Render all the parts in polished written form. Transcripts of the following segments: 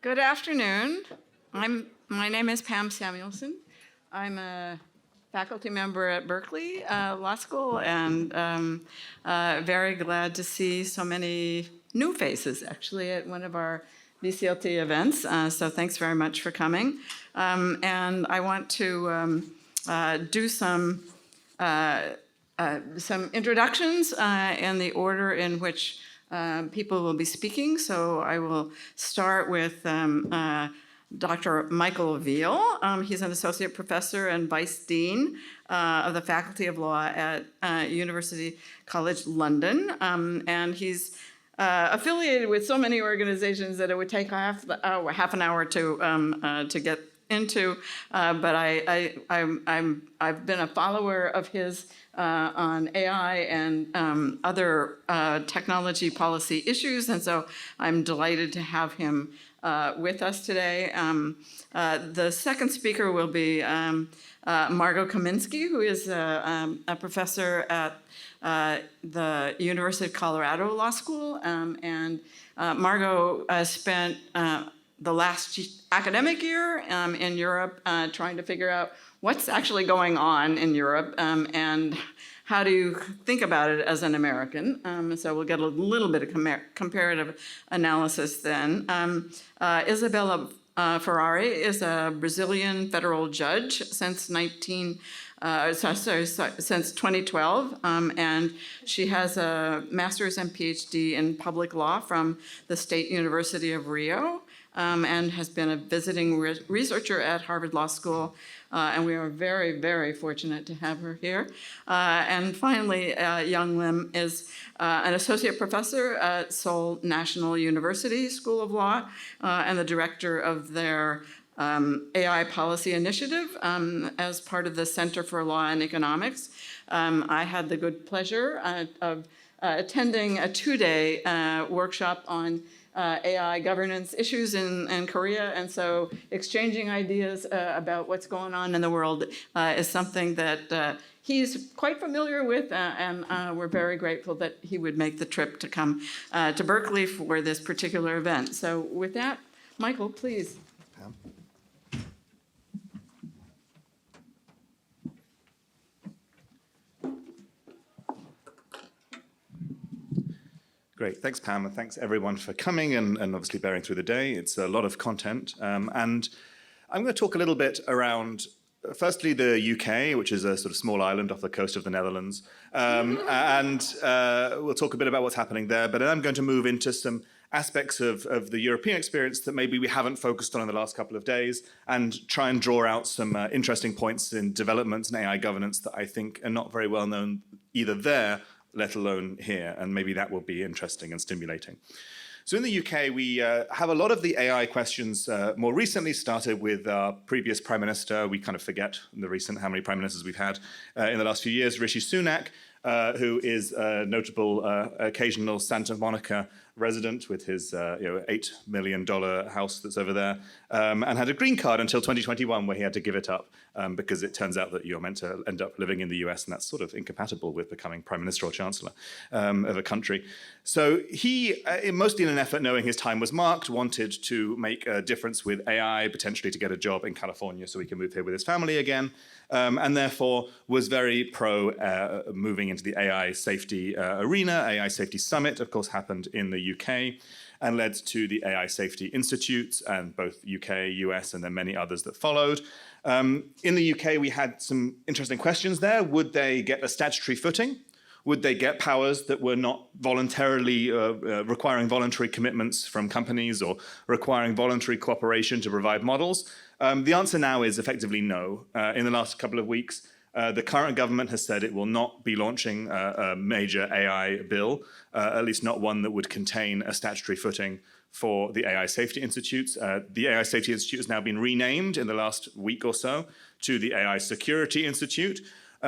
Good afternoon. My name is Pam Samuelson. I'm a faculty member at Berkeley Law School, and very glad to see so many new faces actually at one of our BCLT events. So thanks very much for coming. And I want to do some introductions in the order in which people will be speaking. So I will start with Dr. Michael Veal. He's an associate professor and vice dean of the Faculty of Law at University College London. And he's affiliated with so many organizations that it would take half an hour to get into, but I've been a follower of his on AI and other technology policy issues, and so I'm delighted to have him with us today. The second speaker will be Margot Kaminsky, who is a professor at the University of Colorado Law School, and Margot spent the last academic year in Europe trying to figure out what's actually going on in Europe and how do you think about it as an American. So we'll get a little bit of comparative analysis then. Isabella Ferrari is a Brazilian federal judge since 2012, and she has a master's and PhD in public law from the State University of Rio. And has been a visiting researcher at Harvard Law School, and we are very, very fortunate to have her here. And finally, Young Lim is an associate professor at Seoul National University School of Law and the director of their AI Policy Initiative as part of the Center for Law and Economics. I had the good pleasure of attending a two-day workshop on AI governance issues in Korea, and so exchanging ideas about what's going on in the world is something that he's quite familiar with, and we're very grateful that he would make the trip to come to Berkeley for this particular event. So with that, Michael, please. Pam. Great, thanks Pam, and thanks everyone for coming and obviously bearing through the day. It's a lot of content, and I'm going to talk a little bit around, firstly, the UK, which is a sort of small island off the coast of the Netherlands, and we'll talk a bit about what's happening there, but then I'm going to move into some aspects of the European experience that maybe we haven't focused on in the last couple of days, and try and draw out some interesting points in developments in AI governance that I think are not very well known either there, let alone here, and maybe that will be interesting and stimulating. So in the UK, we have a lot of the AI questions more recently started with our previous Prime Minister. We kind of forget in the recent how many Prime Ministers we've had in the last few years, Rishi Sunak, who is a notable occasional Santa Monica resident with his $8 million house that's over there, and had a green card until 2021 where he had to give it up because it turns out that you're meant to end up living in the US, and that's sort of incompatible with becoming Prime Minister or Chancellor of a country. So he, mostly in an effort knowing his time was marked, wanted to make a difference with AI, potentially to get a job in California so he can move here with his family again, and therefore was very pro moving into the AI safety arena. AI Safety Summit, of course, happened in the UK and led to the AI Safety Institute, and both UK, US, and then many others that followed. In the UK, we had some interesting questions there. Would they get a statutory footing? Would they get powers that were not voluntarily requiring voluntary commitments from companies or requiring voluntary cooperation to provide models? The answer now is effectively no. In the last couple of weeks, the current government has said it will not be launching a major AI bill, at least not one that would contain a statutory footing for the AI Safety Institute. The AI Safety Institute has now been renamed in the last week or so to the AI Security Institute.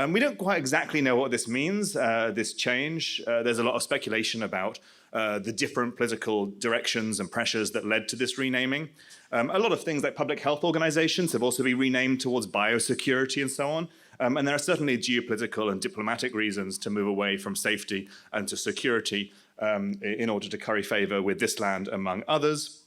We don't quite exactly know what this means, this change. There's a lot of speculation about the different political directions and pressures that led to this renaming. A lot of things like public health organizations have also been renamed towards biosecurity and so on. And there are certainly geopolitical and diplomatic reasons to move away from safety and to security in order to curry favor with this land, among others.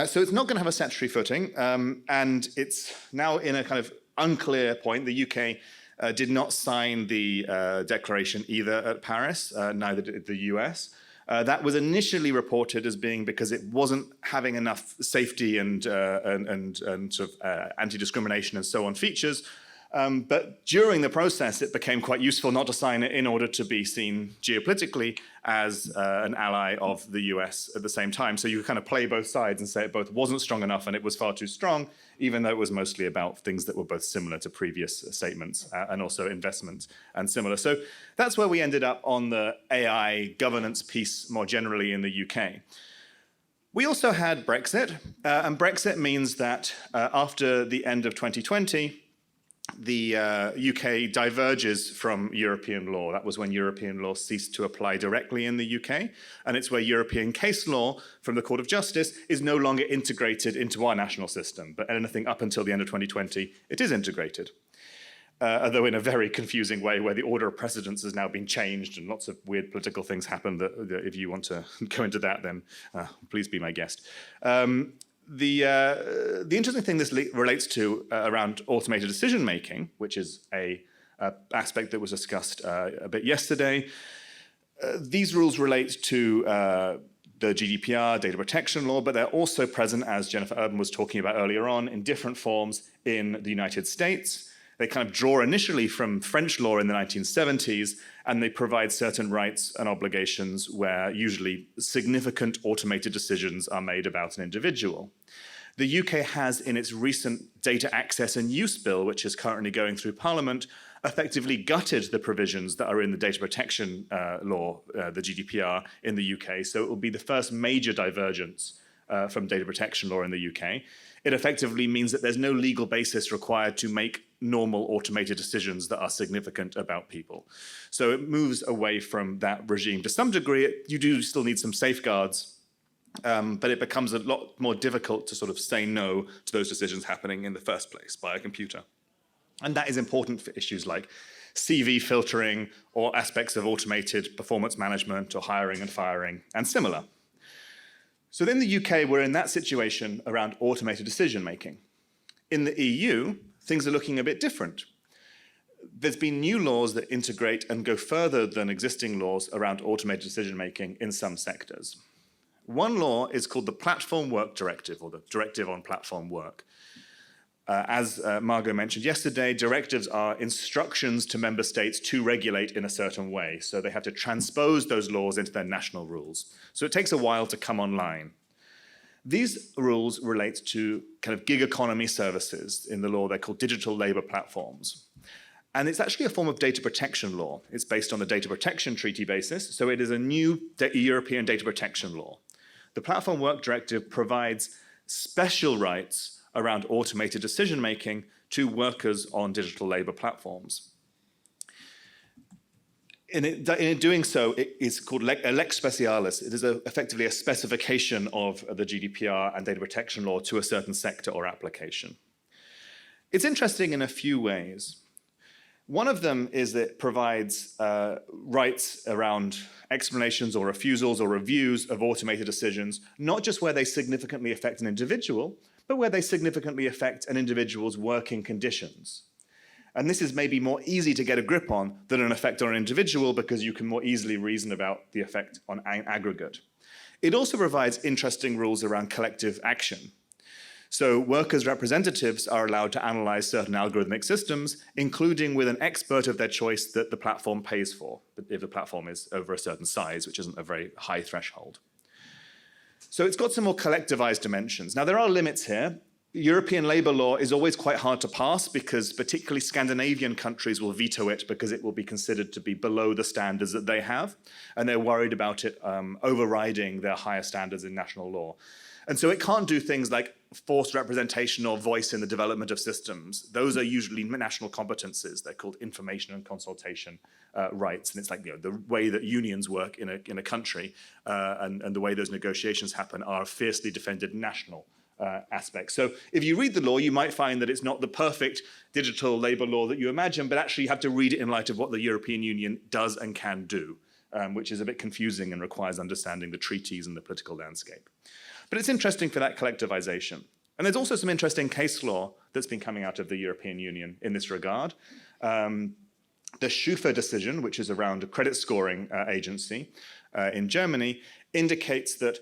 So it's not going to have a statutory footing, and it's now in a kind of unclear point. The UK did not sign the declaration either at Paris, neither did the US. That was initially reported as being because it wasn't having enough safety and sort of anti-discrimination and so on features. But during the process, it became quite useful not to sign it in order to be seen geopolitically as an ally of the US at the same time. So you kind of play both sides and say it both wasn't strong enough and it was far too strong, even though it was mostly about things that were both similar to previous statements and also investment and similar. So that's where we ended up on the AI governance piece more generally in the UK. We also had Brexit, and Brexit means that after the end of 2020, the UK diverges from European law. That was when European law ceased to apply directly in the UK, and it's where European case law from the Court of Justice is no longer integrated into our national system. But anything up until the end of 2020, it is integrated. Although in a very confusing way, where the order of precedence has now been changed and lots of weird political things happen that if you want to go into that, then please be my guest. The interesting thing this relates to around automated decision-making, which is a aspect that was discussed a bit yesterday, these rules relate to the GDPR, data protection law, but they're also present, as Jennifer Urban was talking about earlier on, in different forms in the United States. They kind of draw initially from French law in the 1970s, and they provide certain rights and obligations where usually significant automated decisions are made about an individual. The UK has, in its recent Data Access and Use Bill, which is currently going through Parliament, effectively gutted the provisions that are in the data protection law, the GDPR, in the UK. So it will be the first major divergence from data protection law in the UK. It effectively means that there's no legal basis required to make normal automated decisions that are significant about people. So it moves away from that regime to some degree. You do still need some safeguards, but it becomes a lot more difficult to sort of say no to those decisions happening in the first place by a computer. And that is important for issues like CV filtering or aspects of automated performance management or hiring and firing and similar. So in the UK, we're in that situation around automated decision-making. In the EU, things are looking a bit different. There's been new laws that integrate and go further than existing laws around automated decision-making in some sectors. One law is called the Platform Work Directive, or the Directive on Platform Work. As Margot mentioned yesterday, directives are instructions to member states to regulate in a certain way. So they have to transpose those laws into their national rules. So it takes a while to come online. These rules relate to kind of gig economy services. In the law, they're called digital labor platforms. And it's actually a form of data protection law. It's based on the Data Protection Treaty basis, so it is a new European data protection law. The Platform Work Directive provides special rights around automated decision-making to workers on digital labor platforms. In doing so, it is called a lex specialis. It is effectively a specification of the GDPR and data protection law to a certain sector or application. It's interesting in a few ways. One of them is that it provides rights around explanations or refusals or reviews of automated decisions, not just where they significantly affect an individual, but where they significantly affect an individual's working conditions. And this is maybe more easy to get a grip on than an effect on an individual because you can more easily reason about the effect on aggregate. It also provides interesting rules around collective action. So workers' representatives are allowed to analyze certain algorithmic systems, including with an expert of their choice that the platform pays for, if the platform is over a certain size, which isn't a very high threshold. So it's got some more collectivized dimensions. Now, there are limits here. European labor law is always quite hard to pass because particularly Scandinavian countries will veto it because it will be considered to be below the standards that they have, and they're worried about it overriding their higher standards in national law. And so it can't do things like forced representation or voice in the development of systems. Those are usually national competences. They're called information and consultation rights. And it's like, the way that unions work in a country and the way those negotiations happen are fiercely defended national aspects. So if you read the law, you might find that it's not the perfect digital labor law that you imagine, but actually you have to read it in light of what the European Union does and can do, which is a bit confusing and requires understanding the treaties and the political landscape. But it's interesting for that collectivization. And there's also some interesting case law that's been coming out of the European Union in this regard. The Schufa decision, which is around a credit scoring agency in Germany, indicates that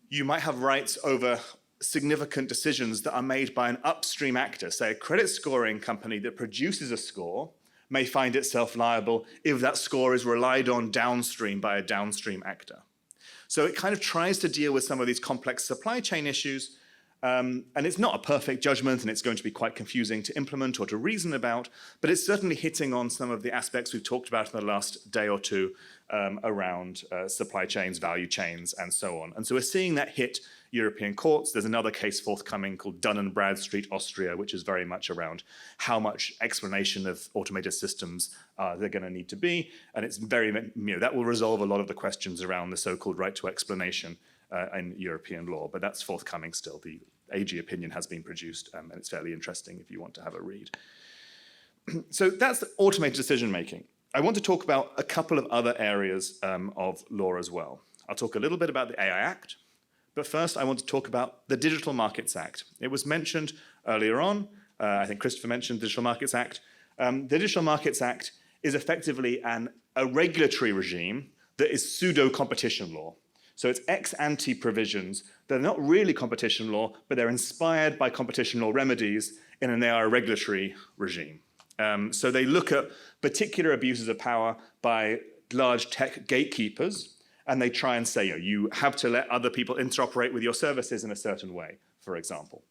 you might have rights over significant decisions that are made by an upstream actor. Say a credit scoring company that produces a score may find itself liable if that score is relied on downstream by a downstream actor. So it kind of tries to deal with some of these complex supply chain issues. And it's not a perfect judgment, and it's going to be quite confusing to implement or to reason about, but it's certainly hitting on some of the aspects we've talked about in the last day or two around supply chains, value chains, and so on. And so we're seeing that hit European courts. There's another case forthcoming called Dun & Bradstreet, Austria, which is very much around how much explanation of automated systems they're going to need to be. And it's very, that will resolve a lot of the questions around the so-called right to explanation in European law, but that's forthcoming still. The AG opinion has been produced, and it's fairly interesting if you want to have a read. So that's automated decision-making. I want to talk about a couple of other areas of law as well. I'll talk a little bit about the AI Act, but first I want to talk about the Digital Markets Act. It was mentioned earlier on. I think Christopher mentioned the Digital Markets Act. The Digital Markets Act is effectively a regulatory regime that is pseudo-competition law. So it's ex-ante provisions that are not really competition law, but they're inspired by competition law remedies, and they are a regulatory regime. So they look at particular abuses of power by large tech gatekeepers, and they try and say, you have to let other people interoperate with your services in a certain way, for example.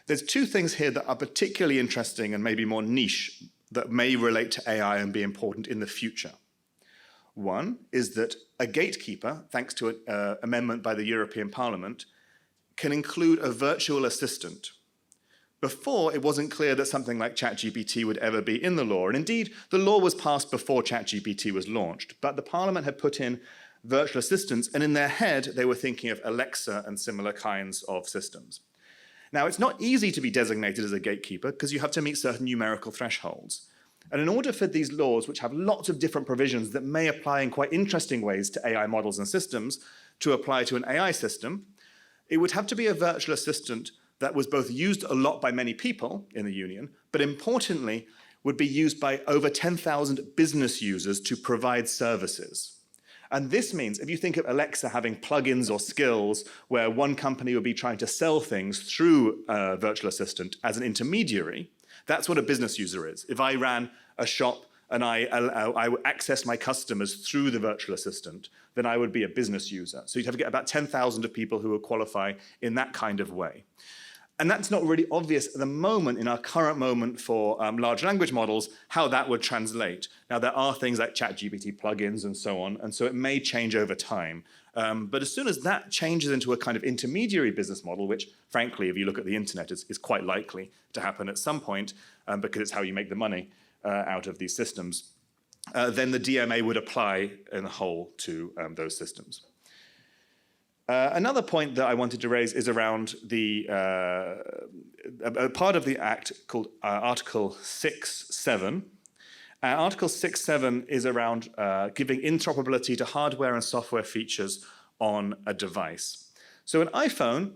There's two things here that are particularly interesting and maybe more niche that may relate to AI and be important in the future. One is that a gatekeeper, thanks to an amendment by the European Parliament, can include a virtual assistant. Before, it wasn't clear that something like ChatGPT would ever be in the law. And indeed, the law was passed before ChatGPT was launched. But the Parliament had put in virtual assistants, and in their head, they were thinking of Alexa and similar kinds of systems. Now, it's not easy to be designated as a gatekeeper because you have to meet certain numerical thresholds. And in order for these laws, which have lots of different provisions that may apply in quite interesting ways to AI models and systems, to apply to an AI system, it would have to be a virtual assistant that was both used a lot by many people in the Union, but importantly, would be used by over 10,000 business users to provide services. And this means, if you think of Alexa having plugins or skills where one company would be trying to sell things through a virtual assistant as an intermediary, that's what a business user is. If I ran a shop and I would access my customers through the virtual assistant, then I would be a business user. So you'd have to get about 10,000 of people who would qualify in that kind of way. And that's not really obvious at the moment, in our current moment for large language models, how that would translate. Now, there are things like ChatGPT plugins and so on, and so it may change over time. But as soon as that changes into a kind of intermediary business model, which, frankly, if you look at the internet, is quite likely to happen at some point, because it's how you make the money out of these systems, then the DMA would apply in whole to those systems. Another point that I wanted to raise is around the a part of the Act called Article 6.7. Article 6.7 is around giving interoperability to hardware and software features on a device. So an iPhone,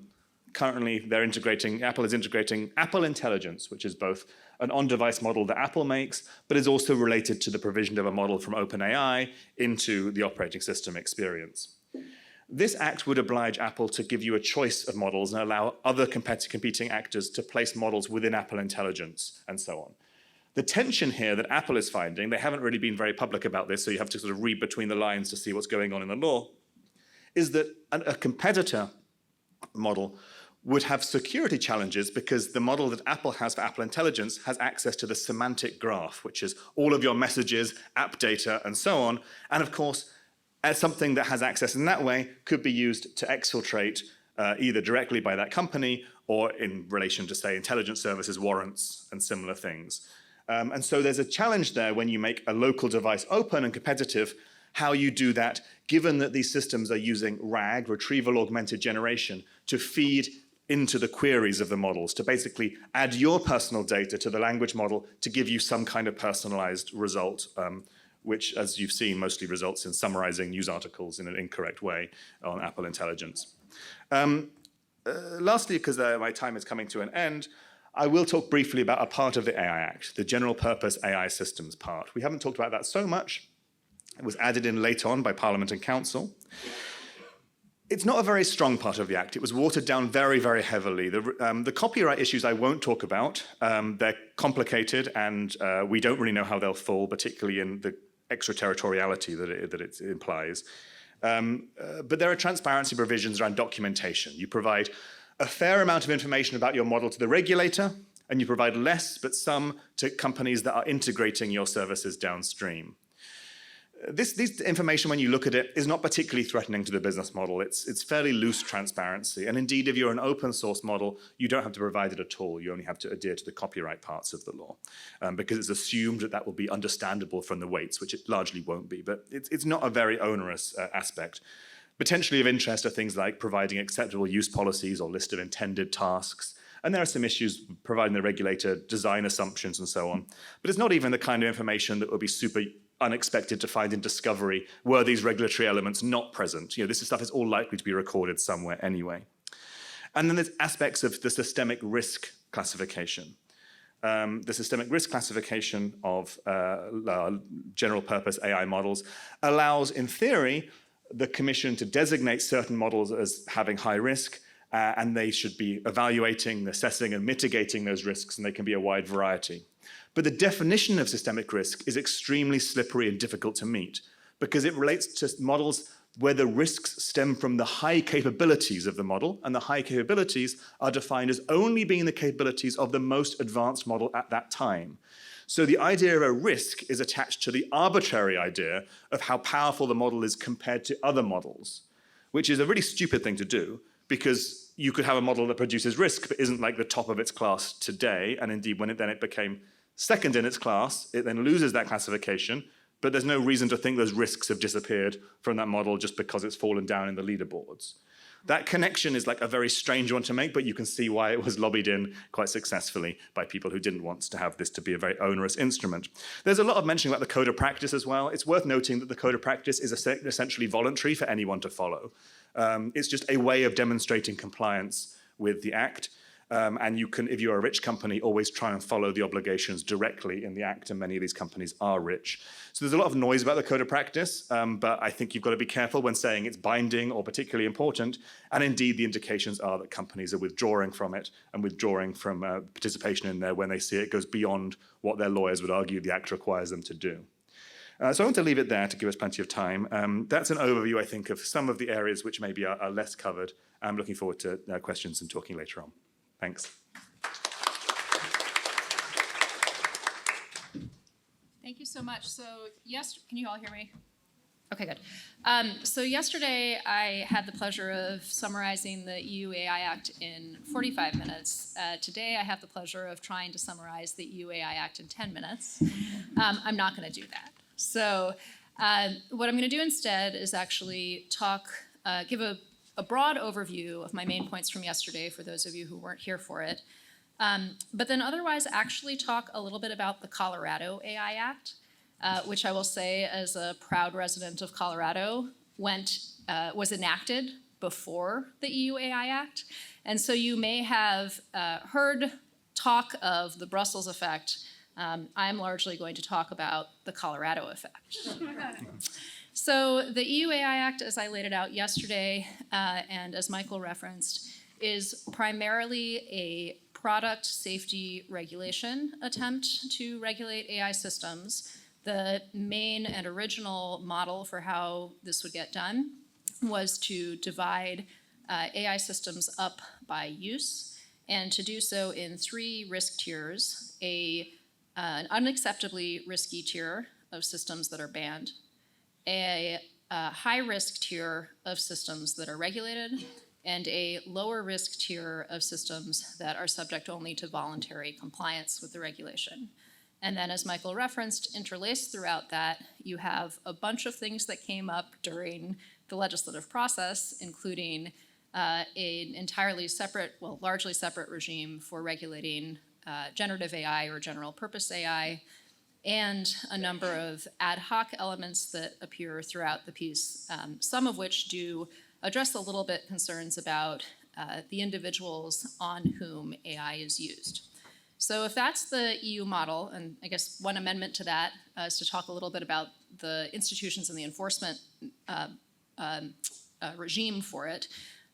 currently Apple is integrating Apple Intelligence, which is both an on-device model that Apple makes, but is also related to the provision of a model from OpenAI into the operating system experience. This act would oblige Apple to give you a choice of models and allow other competing actors to place models within Apple Intelligence and so on. The tension here that Apple is finding, they haven't really been very public about this, so you have to sort of read between the lines to see what's going on in the law, is that a competitor model would have security challenges because the model that Apple has for Apple Intelligence has access to the semantic graph, which is all of your messages, app data, and so on. And of course, as something that has access in that way could be used to exfiltrate either directly by that company or in relation to, say, intelligence services, warrants, and similar things. And so there's a challenge there when you make a local device open and competitive, how you do that, given that these systems are using RAG, retrieval augmented generation, to feed into the queries of the models, to basically add your personal data to the language model to give you some kind of personalized result, which, as you've seen, mostly results in summarizing news articles in an incorrect way on Apple Intelligence. Lastly, because my time is coming to an end, I will talk briefly about a part of the AI Act, the General Purpose AI Systems part. We haven't talked about that so much. It was added in late on by Parliament and Council. It's not a very strong part of the Act. It was watered down very, very heavily. The copyright issues I won't talk about. They're complicated, and we don't really know how they'll fall, particularly in the extraterritoriality that it implies. But there are transparency provisions around documentation. You provide a fair amount of information about your model to the regulator, and you provide less, but some to companies that are integrating your services downstream. This information, when you look at it, is not particularly threatening to the business model. It's fairly loose transparency. And indeed, if you're an open source model, you don't have to provide it at all. You only have to adhere to the copyright parts of the law, because it's assumed that that will be understandable from the weights, which it largely won't be. But it's not a very onerous aspect. Potentially of interest are things like providing acceptable use policies or list of intended tasks. And there are some issues providing the regulator design assumptions and so on. But it's not even the kind of information that would be super unexpected to find in discovery were these regulatory elements not present. This stuff is all likely to be recorded somewhere anyway. And then there's aspects of the systemic risk classification. The systemic risk classification of general purpose AI models allows, in theory, the Commission to designate certain models as having high risk, and they should be evaluating, assessing, and mitigating those risks, and they can be a wide variety. But the definition of systemic risk is extremely slippery and difficult to meet because it relates to models where the risks stem from the high capabilities of the model, and the high capabilities are defined as only being the capabilities of the most advanced model at that time. So the idea of a risk is attached to the arbitrary idea of how powerful the model is compared to other models, which is a really stupid thing to do because you could have a model that produces risk but isn't like the top of its class today, and indeed when it became second in its class, it then loses that classification, but there's no reason to think those risks have disappeared from that model just because it's fallen down in the leaderboards. That connection is like a very strange one to make, but you can see why it was lobbied in quite successfully by people who didn't want to have this to be a very onerous instrument. There's a lot of mentioning about the code of practice as well. It's worth noting that the code of practice is essentially voluntary for anyone to follow. It's just a way of demonstrating compliance with the Act. And you can, if you're a rich company, always try and follow the obligations directly in the Act, and many of these companies are rich. So there's a lot of noise about the code of practice, but I think you've got to be careful when saying it's binding or particularly important, and indeed the indications are that companies are withdrawing from it and withdrawing from participation in there when they see it goes beyond what their lawyers would argue the Act requires them to do. So I want to leave it there to give us plenty of time. That's an overview, I think, of some of the areas which maybe are less covered. I'm looking forward to questions and talking later on. Thanks. Thank you so much. So can you all hear me? Okay, good. So yesterday I had the pleasure of summarizing the EU AI Act in 45 minutes. Today I have the pleasure of trying to summarize the EU AI Act in 10 minutes. I'm not going to do that. So what I'm going to do instead is actually give a broad overview of my main points from yesterday for those of you who weren't here for it, but then otherwise actually talk a little bit about the Colorado AI Act, which I will say as a proud resident of Colorado was enacted before the EU AI Act. And so you may have heard talk of the Brussels effect. I'm largely going to talk about the Colorado effect. So the EU AI Act, as I laid it out yesterday, and as Michael referenced, is primarily a product safety regulation attempt to regulate AI systems. The main and original model for how this would get done was to divide AI systems up by use, and to do so in 3 risk tiers: an unacceptably risky tier of systems that are banned, a high-risk tier of systems that are regulated, and a lower-risk tier of systems that are subject only to voluntary compliance with the regulation. And then, as Michael referenced, interlaced throughout that, you have a bunch of things that came up during the legislative process, including an entirely separate, well, largely separate regime for regulating generative AI or general purpose AI, and a number of ad hoc elements that appear throughout the piece, some of which do address a little bit concerns about the individuals on whom AI is used. So if that's the EU model, and I guess one amendment to that is to talk a little bit about the institutions and the enforcement regime for it.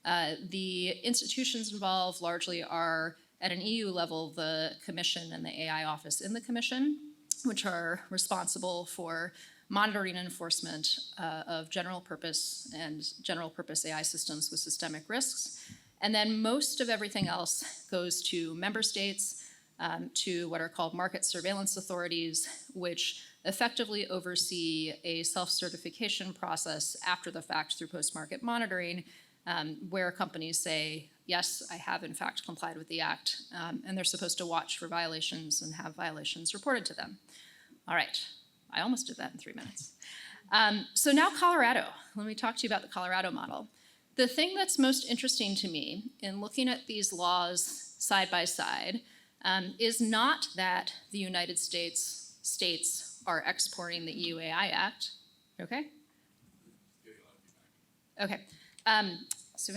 The institutions involved largely are, at an EU level, the Commission and the AI Office in the Commission, which are responsible for monitoring and enforcement of general purpose and general purpose AI systems with systemic risks. And then most of everything else goes to member states, to what are called market surveillance authorities, which effectively oversee a self-certification process after the fact through post-market monitoring, where companies say, yes, I have in fact complied with the act, and they're supposed to watch for violations and have violations reported to them. All right, I almost did that in 3 minutes. So now Colorado. Let me talk to you about the Colorado model. The thing that's most interesting to me in looking at these laws side by side is not that the United States are exporting the EU AI Act. Okay? Okay. So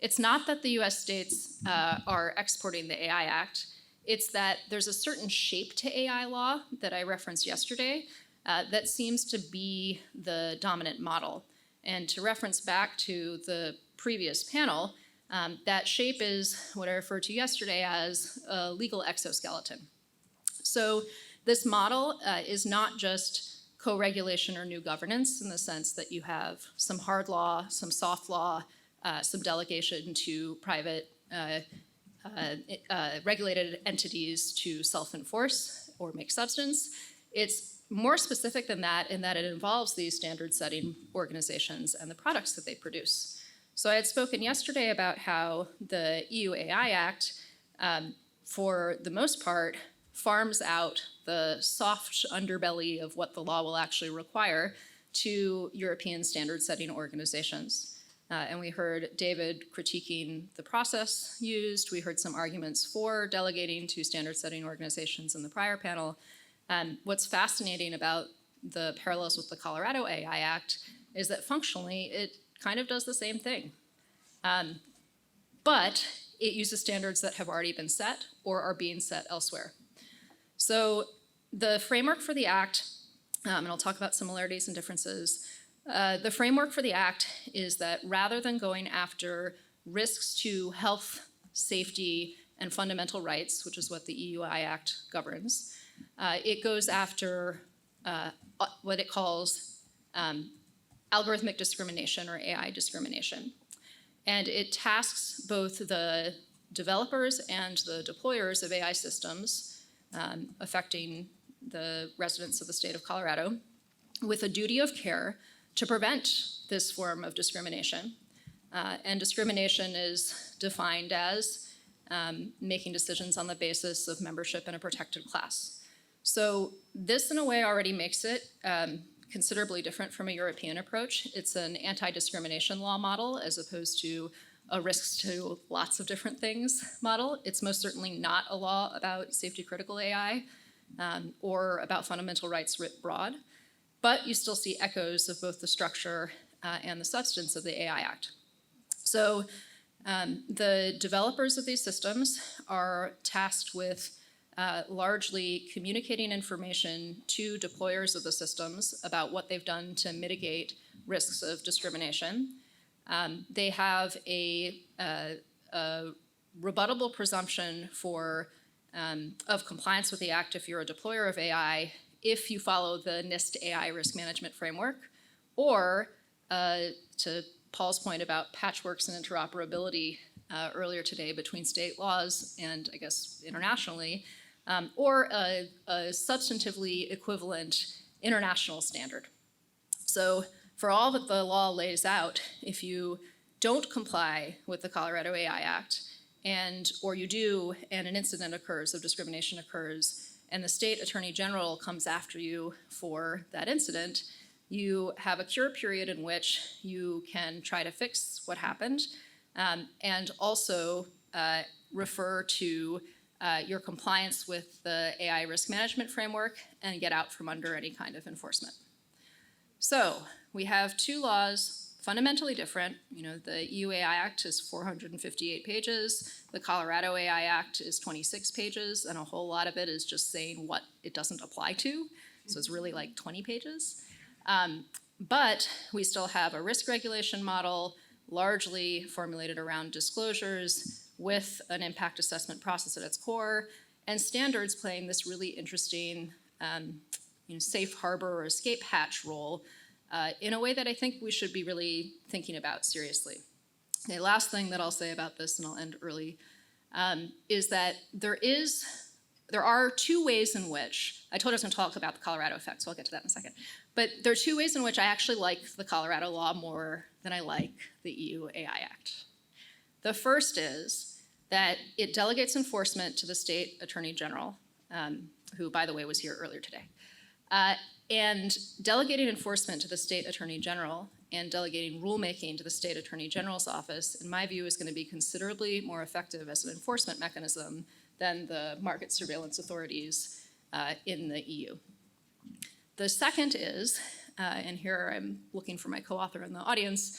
it's not that the US states are exporting the AI Act. It's that there's a certain shape to AI law that I referenced yesterday that seems to be the dominant model. And to reference back to the previous panel, that shape is what I referred to yesterday as a legal exoskeleton. So this model is not just co-regulation or new governance in the sense that you have some hard law, some soft law, some delegation to private regulated entities to self-enforce or make substance. It's more specific than that in that it involves these standard-setting organizations and the products that they produce. So I had spoken yesterday about how the EU AI Act, for the most part, farms out the soft underbelly of what the law will actually require to European standard-setting organizations. And we heard David critiquing the process used. We heard some arguments for delegating to standard-setting organizations in the prior panel. What's fascinating about the parallels with the Colorado AI Act is that functionally it kind of does the same thing. But it uses standards that have already been set or are being set elsewhere. So the framework for the Act, and I'll talk about similarities and differences, the framework for the Act is that rather than going after risks to health, safety, and fundamental rights, which is what the EU AI Act governs, it goes after what it calls algorithmic discrimination or AI discrimination. And it tasks both the developers and the deployers of AI systems affecting the residents of the state of Colorado with a duty of care to prevent this form of discrimination. And discrimination is defined as making decisions on the basis of membership in a protected class. So this, in a way, already makes it considerably different from a European approach. It's an anti-discrimination law model as opposed to a risks to lots of different things model. It's most certainly not a law about safety-critical AI or about fundamental rights writ broad, but you still see echoes of both the structure and the substance of the AI Act. So the developers of these systems are tasked with largely communicating information to deployers of the systems about what they've done to mitigate risks of discrimination. They have a rebuttable presumption of compliance with the Act if you're a deployer of AI, if you follow the NIST AI risk management framework, or to Paul's point about patchworks and interoperability earlier today between state laws and, I guess, internationally, or a substantively equivalent international standard. So for all that the law lays out, if you don't comply with the Colorado AI Act, or you do, and an incident occurs, of discrimination occurs, and the state attorney general comes after you for that incident, you have a cure period in which you can try to fix what happened, and also refer to your compliance with the AI risk management framework and get out from under any kind of enforcement. So we have two laws fundamentally different. You know, the EU AI Act is 458 pages. The Colorado AI Act is 26 pages, and a whole lot of it is just saying what it doesn't apply to. So it's really like 20 pages. But we still have a risk regulation model largely formulated around disclosures with an impact assessment process at its core, and standards playing this really interesting safe harbor or escape hatch role in a way that I think we should be really thinking about seriously. The last thing that I'll say about this, and I'll end early, is that there are two ways in which, I told you I was going to talk about the Colorado effect, so I'll get to that in a second, but there are two ways in which I actually like the Colorado law more than I like the EU AI Act. The first is that it delegates enforcement to the state attorney general, who, by the way, was here earlier today. And delegating enforcement to the state attorney general and delegating rulemaking to the state attorney general's office, in my view, is going to be considerably more effective as an enforcement mechanism than the market surveillance authorities in the EU. The second is, and here I'm looking for my co-author in the audience,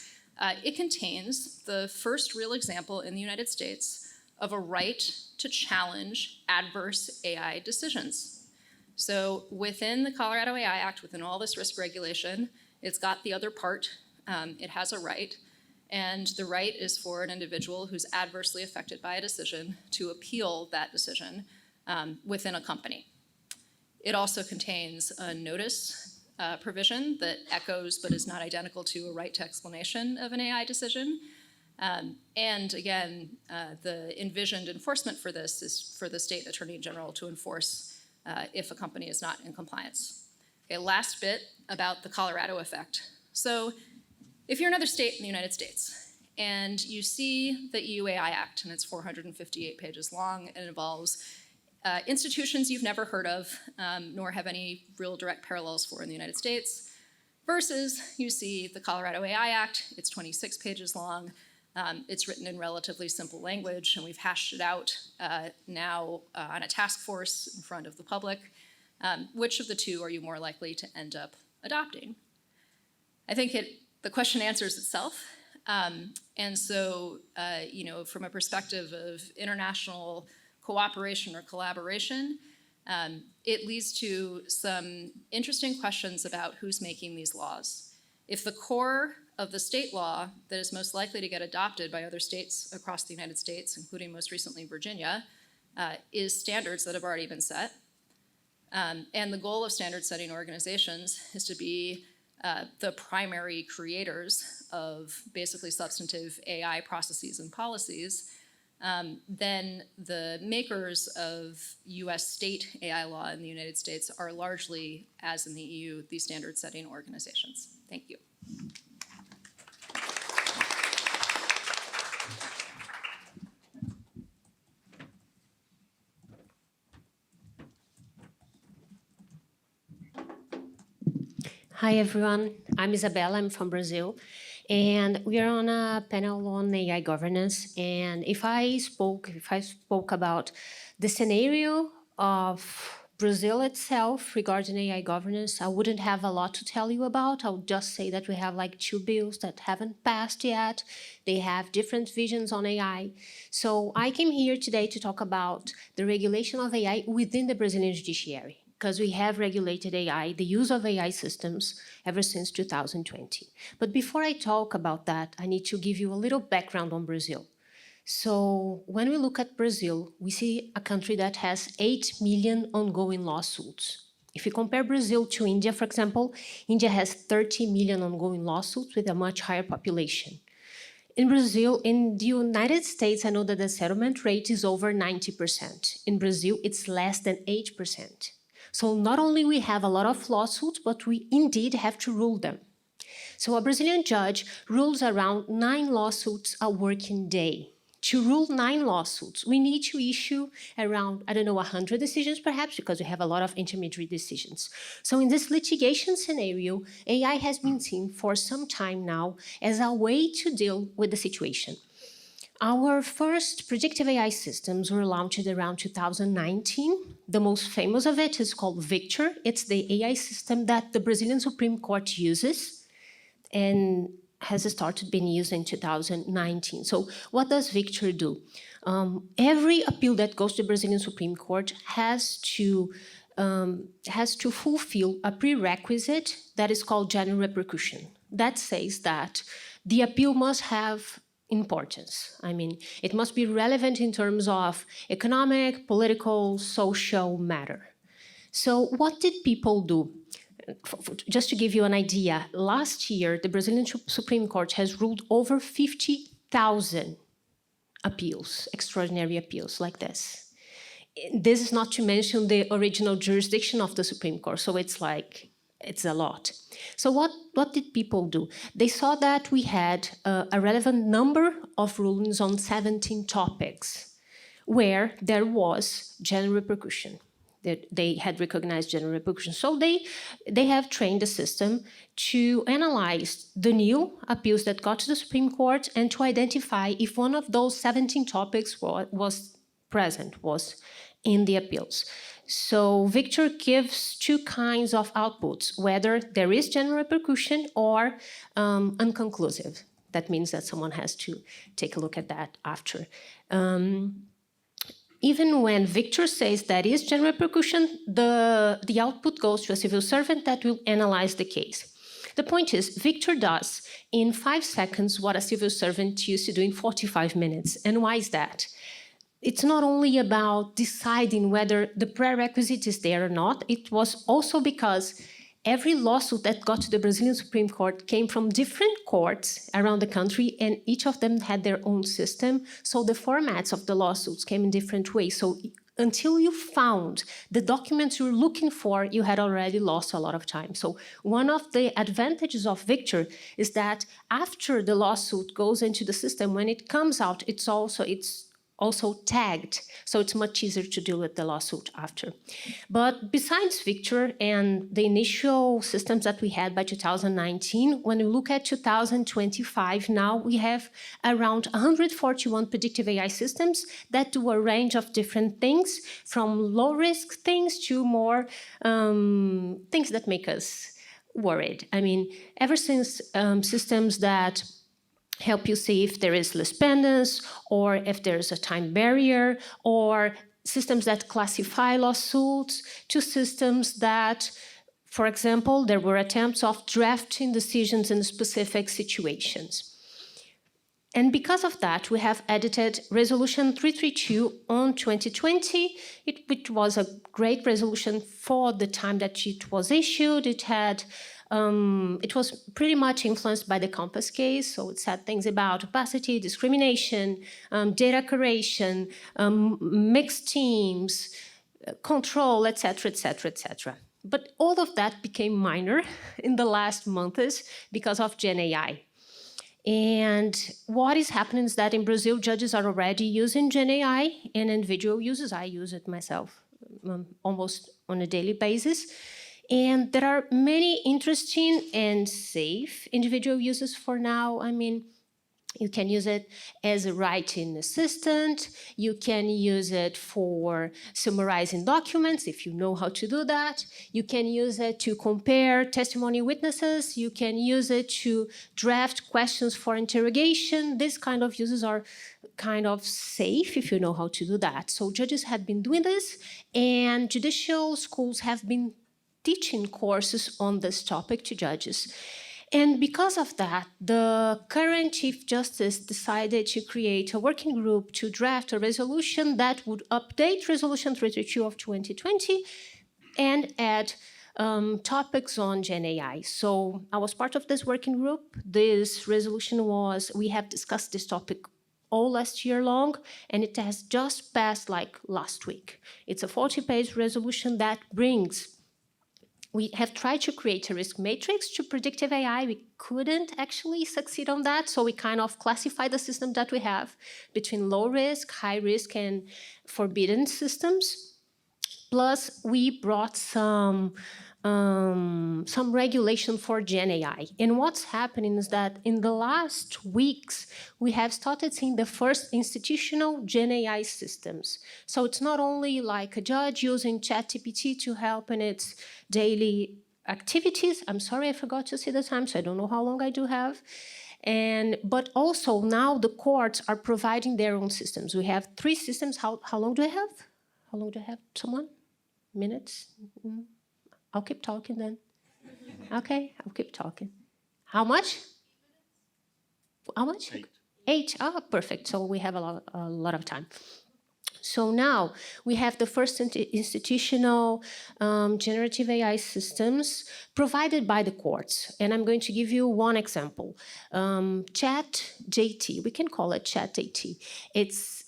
it contains the first real example in the United States of a right to challenge adverse AI decisions. So within the Colorado AI Act, within all this risk regulation, it's got the other part. It has a right, and the right is for an individual who's adversely affected by a decision to appeal that decision within a company. It also contains a notice provision that echoes but is not identical to a right to explanation of an AI decision. And again, the envisioned enforcement for this is for the state attorney general to enforce if a company is not in compliance. Okay, last bit about the Colorado effect. So if you're another state in the United States and you see the EU AI Act, and it's 458 pages long, and involves institutions you've never heard of, nor have any real direct parallels for in the United States, versus you see the Colorado AI Act, it's 26 pages long, it's written in relatively simple language, and we've hashed it out now on a task force in front of the public. Which of the two are you more likely to end up adopting? I think the question answers itself. And so, from a perspective of international cooperation or collaboration, it leads to some interesting questions about who's making these laws. If the core of the state law that is most likely to get adopted by other states across the United States, including most recently Virginia, is standards that have already been set. And the goal of standard-setting organizations is to be the primary creators of basically substantive AI processes and policies. Then the makers of US state AI law in the United States are largely, as in the EU, these standard-setting organizations. Thank you. Hi, everyone. I'm Isabella. I'm from Brazil. And we are on a panel on AI governance. And if I spoke about the scenario of Brazil itself regarding AI governance, I wouldn't have a lot to tell you about. I would just say that we have like 2 bills that haven't passed yet. They have different visions on AI. So I came here today to talk about the regulation of AI within the Brazilian judiciary, because we have regulated AI, the use of AI systems, ever since 2020. But before I talk about that, I need to give you a little background on Brazil. So when we look at Brazil, we see a country that has 8 million ongoing lawsuits. If you compare Brazil to India, for example, India has 30 million ongoing lawsuits with a much higher population. In Brazil, in the United States, I know that the settlement rate is over 90%. In Brazil, it's less than 8%. So not only we have a lot of lawsuits, but we indeed have to rule them. So a Brazilian judge rules around 9 lawsuits a working day. To rule 9 lawsuits, we need to issue around, 100 decisions perhaps, because we have a lot of intermediary decisions. So in this litigation scenario, AI has been seen for some time now as a way to deal with the situation. Our first predictive AI systems were launched around 2019. The most famous of it is called Victor. It's the AI system that the Brazilian Supreme Court uses. And has started being used in 2019. So what does Victor do? Every appeal that goes to the Brazilian Supreme Court has to fulfill a prerequisite that is called general repercussion. That says that the appeal must have importance. I mean, it must be relevant in terms of economic, political, social matter. So what did people do? Just to give you an idea, last year, the Brazilian Supreme Court has ruled over 50,000 appeals, extraordinary appeals like this. This is not to mention the original jurisdiction of the Supreme Court, so it's a lot. So what did people do? They saw that we had a relevant number of rulings on 17 topics where there was general repercussion. They had recognized general repercussion. So they have trained the system to analyze the new appeals that got to the Supreme Court and to identify if one of those 17 topics was in the appeals. So Victor gives two kinds of outputs, whether there is general repercussion or unconclusive. That means that someone has to take a look at that after. Even when Victor says that is general repercussion, the output goes to a civil servant that will analyze the case. The point is, Victor does in 5 seconds what a civil servant used to do in 45 minutes. And why is that? It's not only about deciding whether the prerequisite is there or not, it was also because every lawsuit that got to the Brazilian Supreme Court came from different courts around the country, and each of them had their own system. So the formats of the lawsuits came in different ways. So until you found the documents you were looking for, you had already lost a lot of time. So one of the advantages of Victor is that after the lawsuit goes into the system, when it comes out, it's also tagged, so it's much easier to deal with the lawsuit after. But besides Victor and the initial systems that we had by 2019, when we look at 2025 now, we have around 141 predictive AI systems that do a range of different things, from low-risk things to more things that make us worried. I mean, ever since systems that help you see if there is lispendence or if there's a time barrier, or systems that classify lawsuits, to systems that, for example, there were attempts of drafting decisions in specific situations. And because of that, we have edited Resolution 332 on 2020. It was a great resolution for the time that it was issued. It was pretty much influenced by the Compass case, so it said things about opacity, discrimination, data curation, mixed teams, control, etc., etc., etc. But all of that became minor in the last months because of Gen AI. And what is happening is that in Brazil, judges are already using Gen AI, and individual users, I use it myself almost on a daily basis. And there are many interesting and safe individual uses for now. I mean, you can use it as a writing assistant. You can use it for summarizing documents, if you know how to do that. You can use it to compare testimony witnesses. You can use it to draft questions for interrogation. These kind of uses are kind of safe if you know how to do that. So judges have been doing this, and judicial schools have been teaching courses on this topic to judges. And because of that, the current Chief Justice decided to create a working group to draft a resolution that would update Resolution 332 of 2020 and add topics on Gen AI. So I was part of this working group. This resolution we have discussed this topic all last year long, and it has just passed like last week. It's a 40-page resolution that we have tried to create a risk matrix to predictive AI. We couldn't actually succeed on that, so we kind of classified the system that we have between low risk, high risk, and forbidden systems. Plus, we brought some regulation for Gen AI. And what's happening is that in the last weeks, we have started seeing the first institutional Gen AI systems. So it's not only like a judge using ChatGPT to help in its daily activities. I'm sorry, I forgot to see the time, so I don't know how long I do have. But also now the courts are providing their own systems. We have 3 systems. How long do I have? How long do I have? Someone? Minutes? I'll keep talking then. Okay, I'll keep talking. How much? How much? 8. Ah, perfect. So we have a lot of time. So now we have the first institutional generative AI systems provided by the courts. And I'm going to give you one example. ChatJT, we can call it ChatJT. It's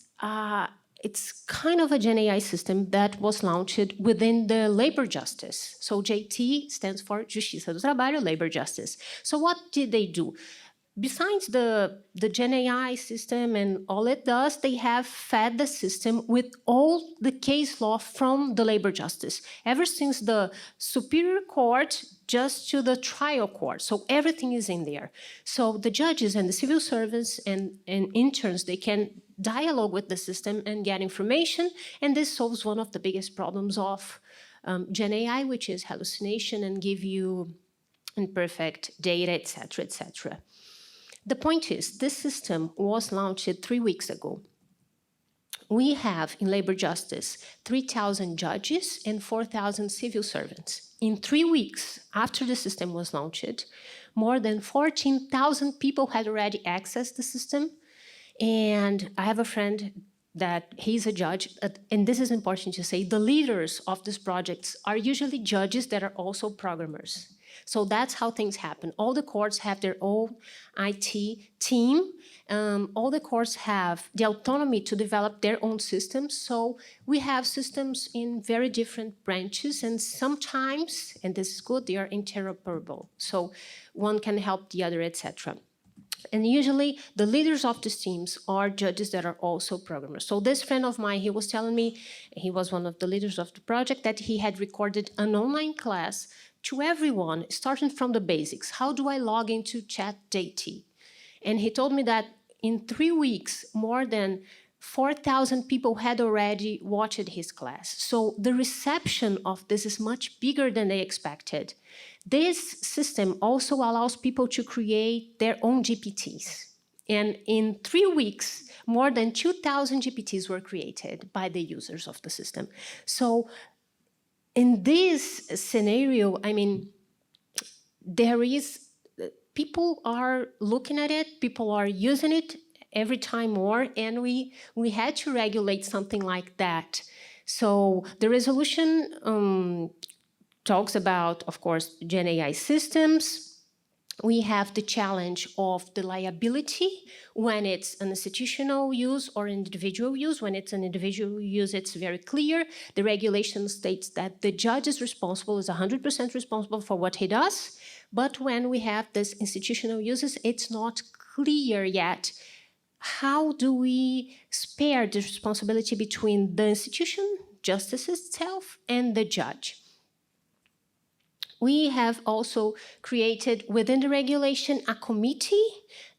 kind of a Gen AI system that was launched within the labor justice. So JT stands for Justiça do Trabalho, Labor Justice. So what did they do? Besides the Gen AI system and all it does, they have fed the system with all the case law from the labor justice, ever since the superior court just to the trial court. So everything is in there. So the judges and the civil servants and interns, they can dialogue with the system and get information, and this solves one of the biggest problems of Gen AI, which is hallucination and give you imperfect data, etc., etc. The point is, this system was launched 3 weeks ago. We have in labor justice 3,000 judges and 4,000 civil servants. In 3 weeks after the system was launched, more than 14,000 people had already accessed the system. And I have a friend that he's a judge, and this is important to say, the leaders of these projects are usually judges that are also programmers. So that's how things happen. All the courts have their own IT team. All the courts have the autonomy to develop their own systems. So we have systems in very different branches, and sometimes, and this is good, they are interoperable. So one can help the other, etc. And usually the leaders of these teams are judges that are also programmers. So this friend of mine, he was telling me, he was one of the leaders of the project, that he had recorded an online class to everyone, starting from the basics. How do I log into ChatJT? And he told me that in 3 weeks, more than 4,000 people had already watched his class. So the reception of this is much bigger than they expected. This system also allows people to create their own GPTs. And in 3 weeks, more than 2,000 GPTs were created by the users of the system. So in this scenario, I mean, people are looking at it, people are using it every time more, and we had to regulate something like that. So the resolution talks about, of course, Gen AI systems. We have the challenge of the liability when it's an institutional use or individual use. When it's an individual use, it's very clear. The regulation states that the judge is 100% responsible for what he does. But when we have this institutional uses, it's not clear yet. How do we spare the responsibility between the institution, justice itself, and the judge? We have also created within the regulation a committee,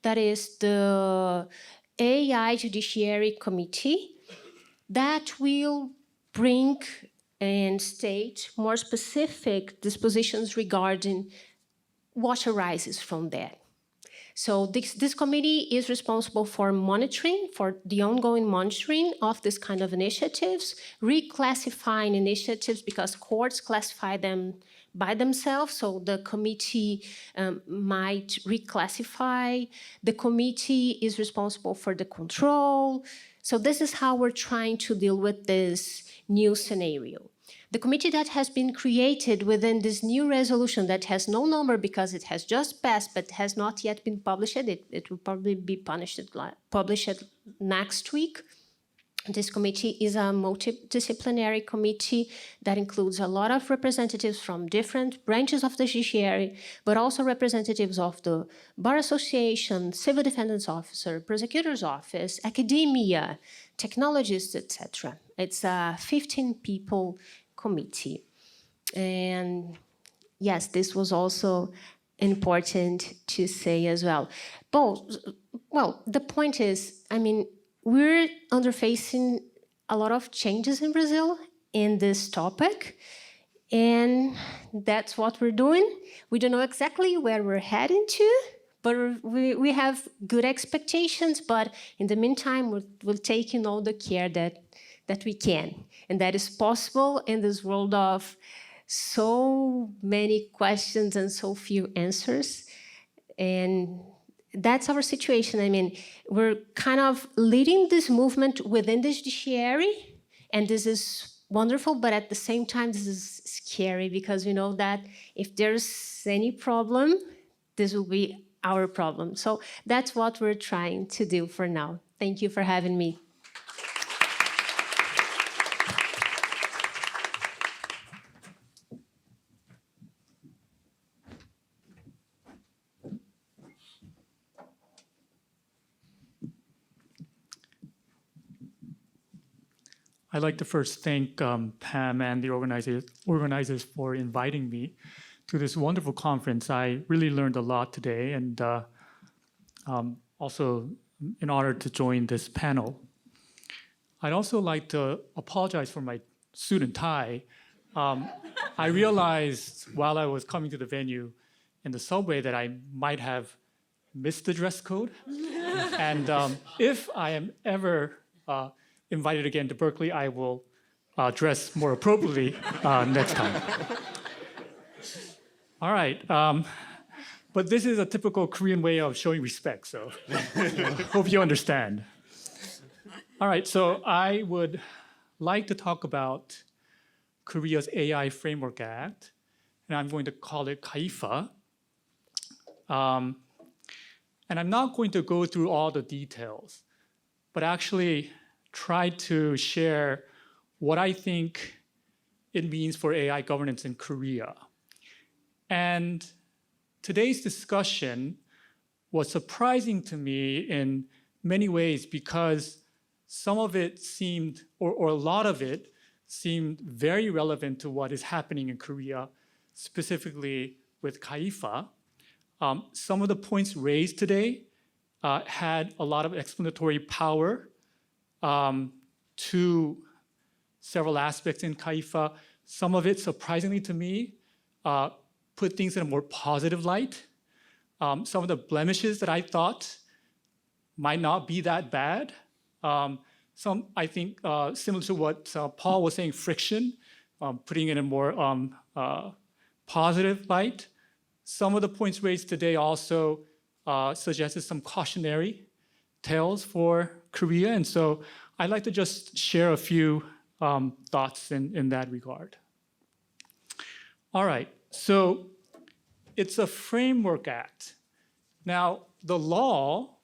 that is the AI Judiciary Committee, that will bring and state more specific dispositions regarding what arises from that. So this committee is responsible for monitoring, for the ongoing monitoring of this kind of initiatives, reclassifying initiatives because courts classify them by themselves, so the committee might reclassify. The committee is responsible for the control. So this is how we're trying to deal with this new scenario. The committee that has been created within this new resolution that has no number because it has just passed but has not yet been published, it will probably be published next week. This committee is a multidisciplinary committee that includes a lot of representatives from different branches of the judiciary, but also representatives of the Bar Association, Civil Defendant's Officer, Prosecutor's Office, academia, technologists, etc. It's a 15-people committee. And yes, this was also important to say as well. Well, the point is, I mean, we're underfacing a lot of changes in Brazil in this topic, and that's what we're doing. We don't know exactly where we're heading to, but we have good expectations, but in the meantime, we're taking all the care that we can. And that is possible in this world of so many questions and so few answers. And that's our situation. I mean, we're kind of leading this movement within the judiciary, and this is wonderful, but at the same time, this is scary because we know that if there's any problem, this will be our problem. So that's what we're trying to do for now. Thank you for having me. I'd like to first thank Pam and the organizers for inviting me to this wonderful conference. I really learned a lot today, and also an honor to join this panel. I'd also like to apologize for my suit and tie. I realized while I was coming to the venue in the subway that I might have missed the dress code. And if I am ever invited again to Berkeley, I will dress more appropriately next time. All right, but this is a typical Korean way of showing respect, so hope you understand. All right, so I would like to talk about Korea's AI Framework Act, and I'm going to call it KAIFA. And I'm not going to go through all the details, but actually try to share what I think it means for AI governance in Korea. And today's discussion was surprising to me in many ways because some of it seemed, or a lot of it, seemed very relevant to what is happening in Korea, specifically with KAIFA. Some of the points raised today had a lot of explanatory power to several aspects in KAIFA. Some of it, surprisingly to me, put things in a more positive light. Some of the blemishes that I thought might not be that bad. Some, I think, similar to what Paul was saying, friction, putting it in a more positive light. Some of the points raised today also suggested some cautionary tales for Korea. And so I'd like to just share a few thoughts in that regard. All right, so it's a framework act. Now, the law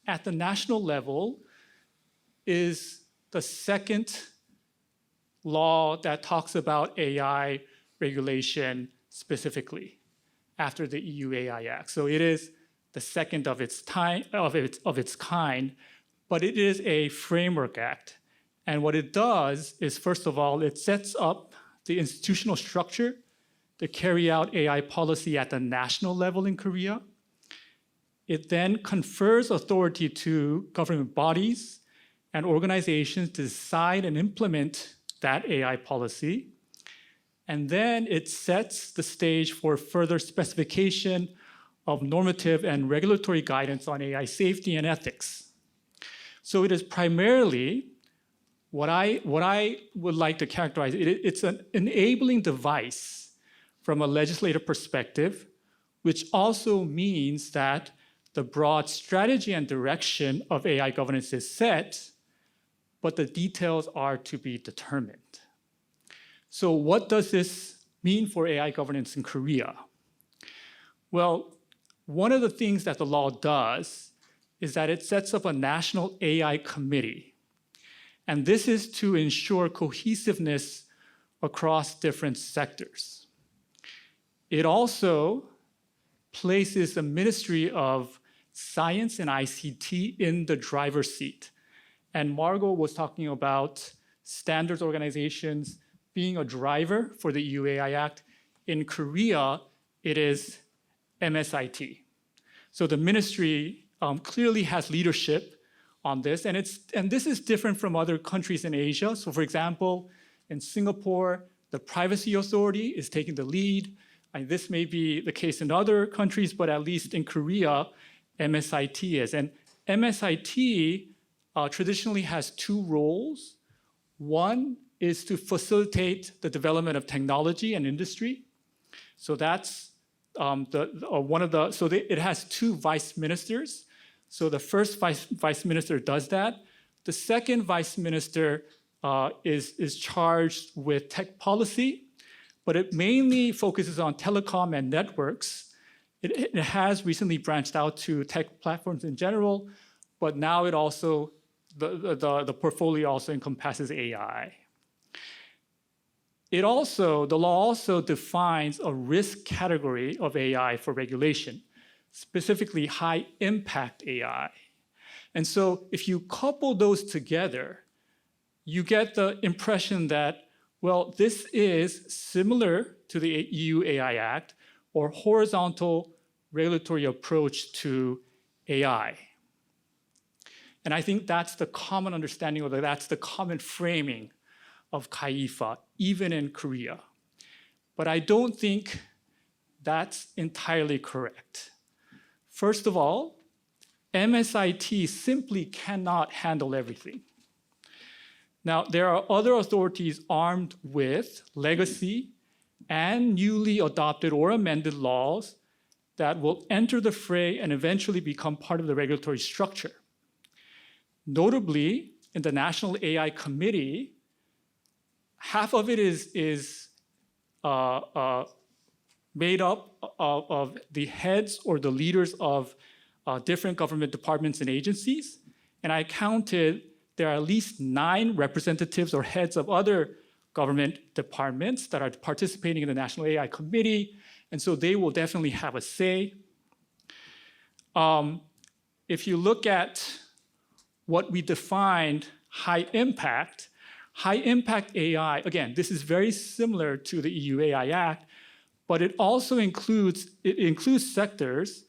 at the national level is the second law that talks about AI regulation specifically after the EU AI Act. So it is the second of its kind, but it is a framework act. And what it does is, first of all, it sets up the institutional structure to carry out AI policy at the national level in Korea. It then confers authority to government bodies and organizations to decide and implement that AI policy. And then it sets the stage for further specification of normative and regulatory guidance on AI safety and ethics. So it is primarily what I would like to characterize. It's an enabling device from a legislative perspective, which also means that the broad strategy and direction of AI governance is set, but the details are to be determined. So what does this mean for AI governance in Korea? Well, one of the things that the law does is that it sets up a national AI committee. And this is to ensure cohesiveness across different sectors. It also places the Ministry of Science and ICT in the driver's seat. And Margot was talking about standards organizations being a driver for the EU AI Act. In Korea, it is MSIT. So the ministry clearly has leadership on this, and this is different from other countries in Asia. So for example, in Singapore, the Privacy Authority is taking the lead. And this may be the case in other countries, but at least in Korea, MSIT is. And MSIT traditionally has two roles. One is to facilitate the development of technology and industry. So that's it has two vice ministers. So the first vice minister does that. The second vice minister is charged with tech policy, but it mainly focuses on telecom and networks. It has recently branched out to tech platforms in general, but now it also, the portfolio also encompasses AI. The law also defines a risk category of AI for regulation, specifically high impact AI. And so if you couple those together, you get the impression that, well, this is similar to the EU AI Act or horizontal regulatory approach to AI. And I think that's the common understanding, or that's the common framing of CAIFA, even in Korea. But I don't think that's entirely correct. First of all, MSIT simply cannot handle everything. Now, there are other authorities armed with legacy and newly adopted or amended laws that will enter the fray and eventually become part of the regulatory structure. Notably, in the National AI Committee, half of it is made up of the heads or the leaders of different government departments and agencies. And I counted, there are at least 9 representatives or heads of other government departments that are participating in the National AI Committee. And so they will definitely have a say. If you look at what we defined high impact AI, again, this is very similar to the EU AI Act, but it also includes sectors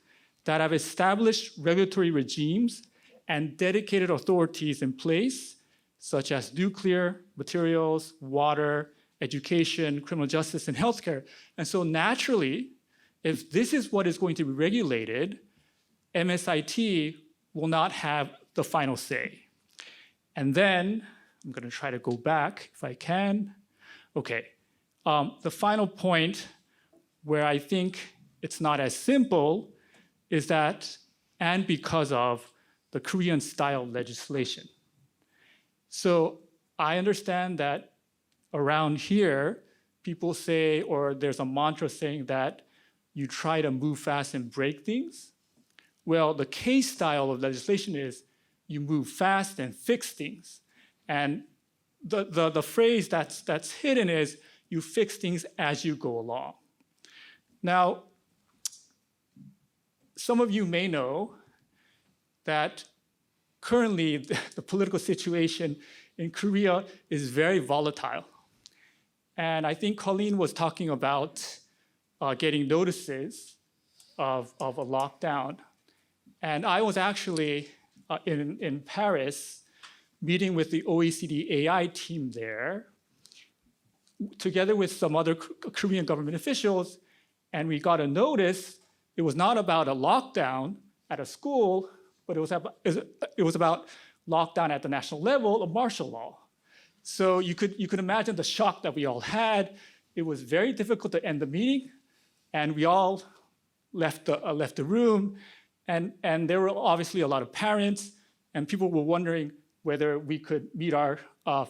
that have established regulatory regimes and dedicated authorities in place, such as nuclear, materials, water, education, criminal justice, and healthcare. And so naturally, if this is what is going to be regulated, MSIT will not have the final say. And then, I'm going to try to go back if I can. Okay, the final point where I think it's not as simple is that, and because of the Korean style legislation. So I understand that around here, people say, or there's a mantra saying that you try to move fast and break things. Well, the K style of legislation is you move fast and fix things. And the phrase that's hidden is you fix things as you go along. Now, some of you may know that currently the political situation in Korea is very volatile. And I think Colleen was talking about getting notices of a lockdown. And I was actually in Paris meeting with the OECD AI team there, together with some other Korean government officials, and we got a notice. It was not about a lockdown at a school, but it was about lockdown at the national level of martial law. So you could imagine the shock that we all had. It was very difficult to end the meeting, and we all left the room, and there were obviously a lot of parents, and people were wondering whether we could meet our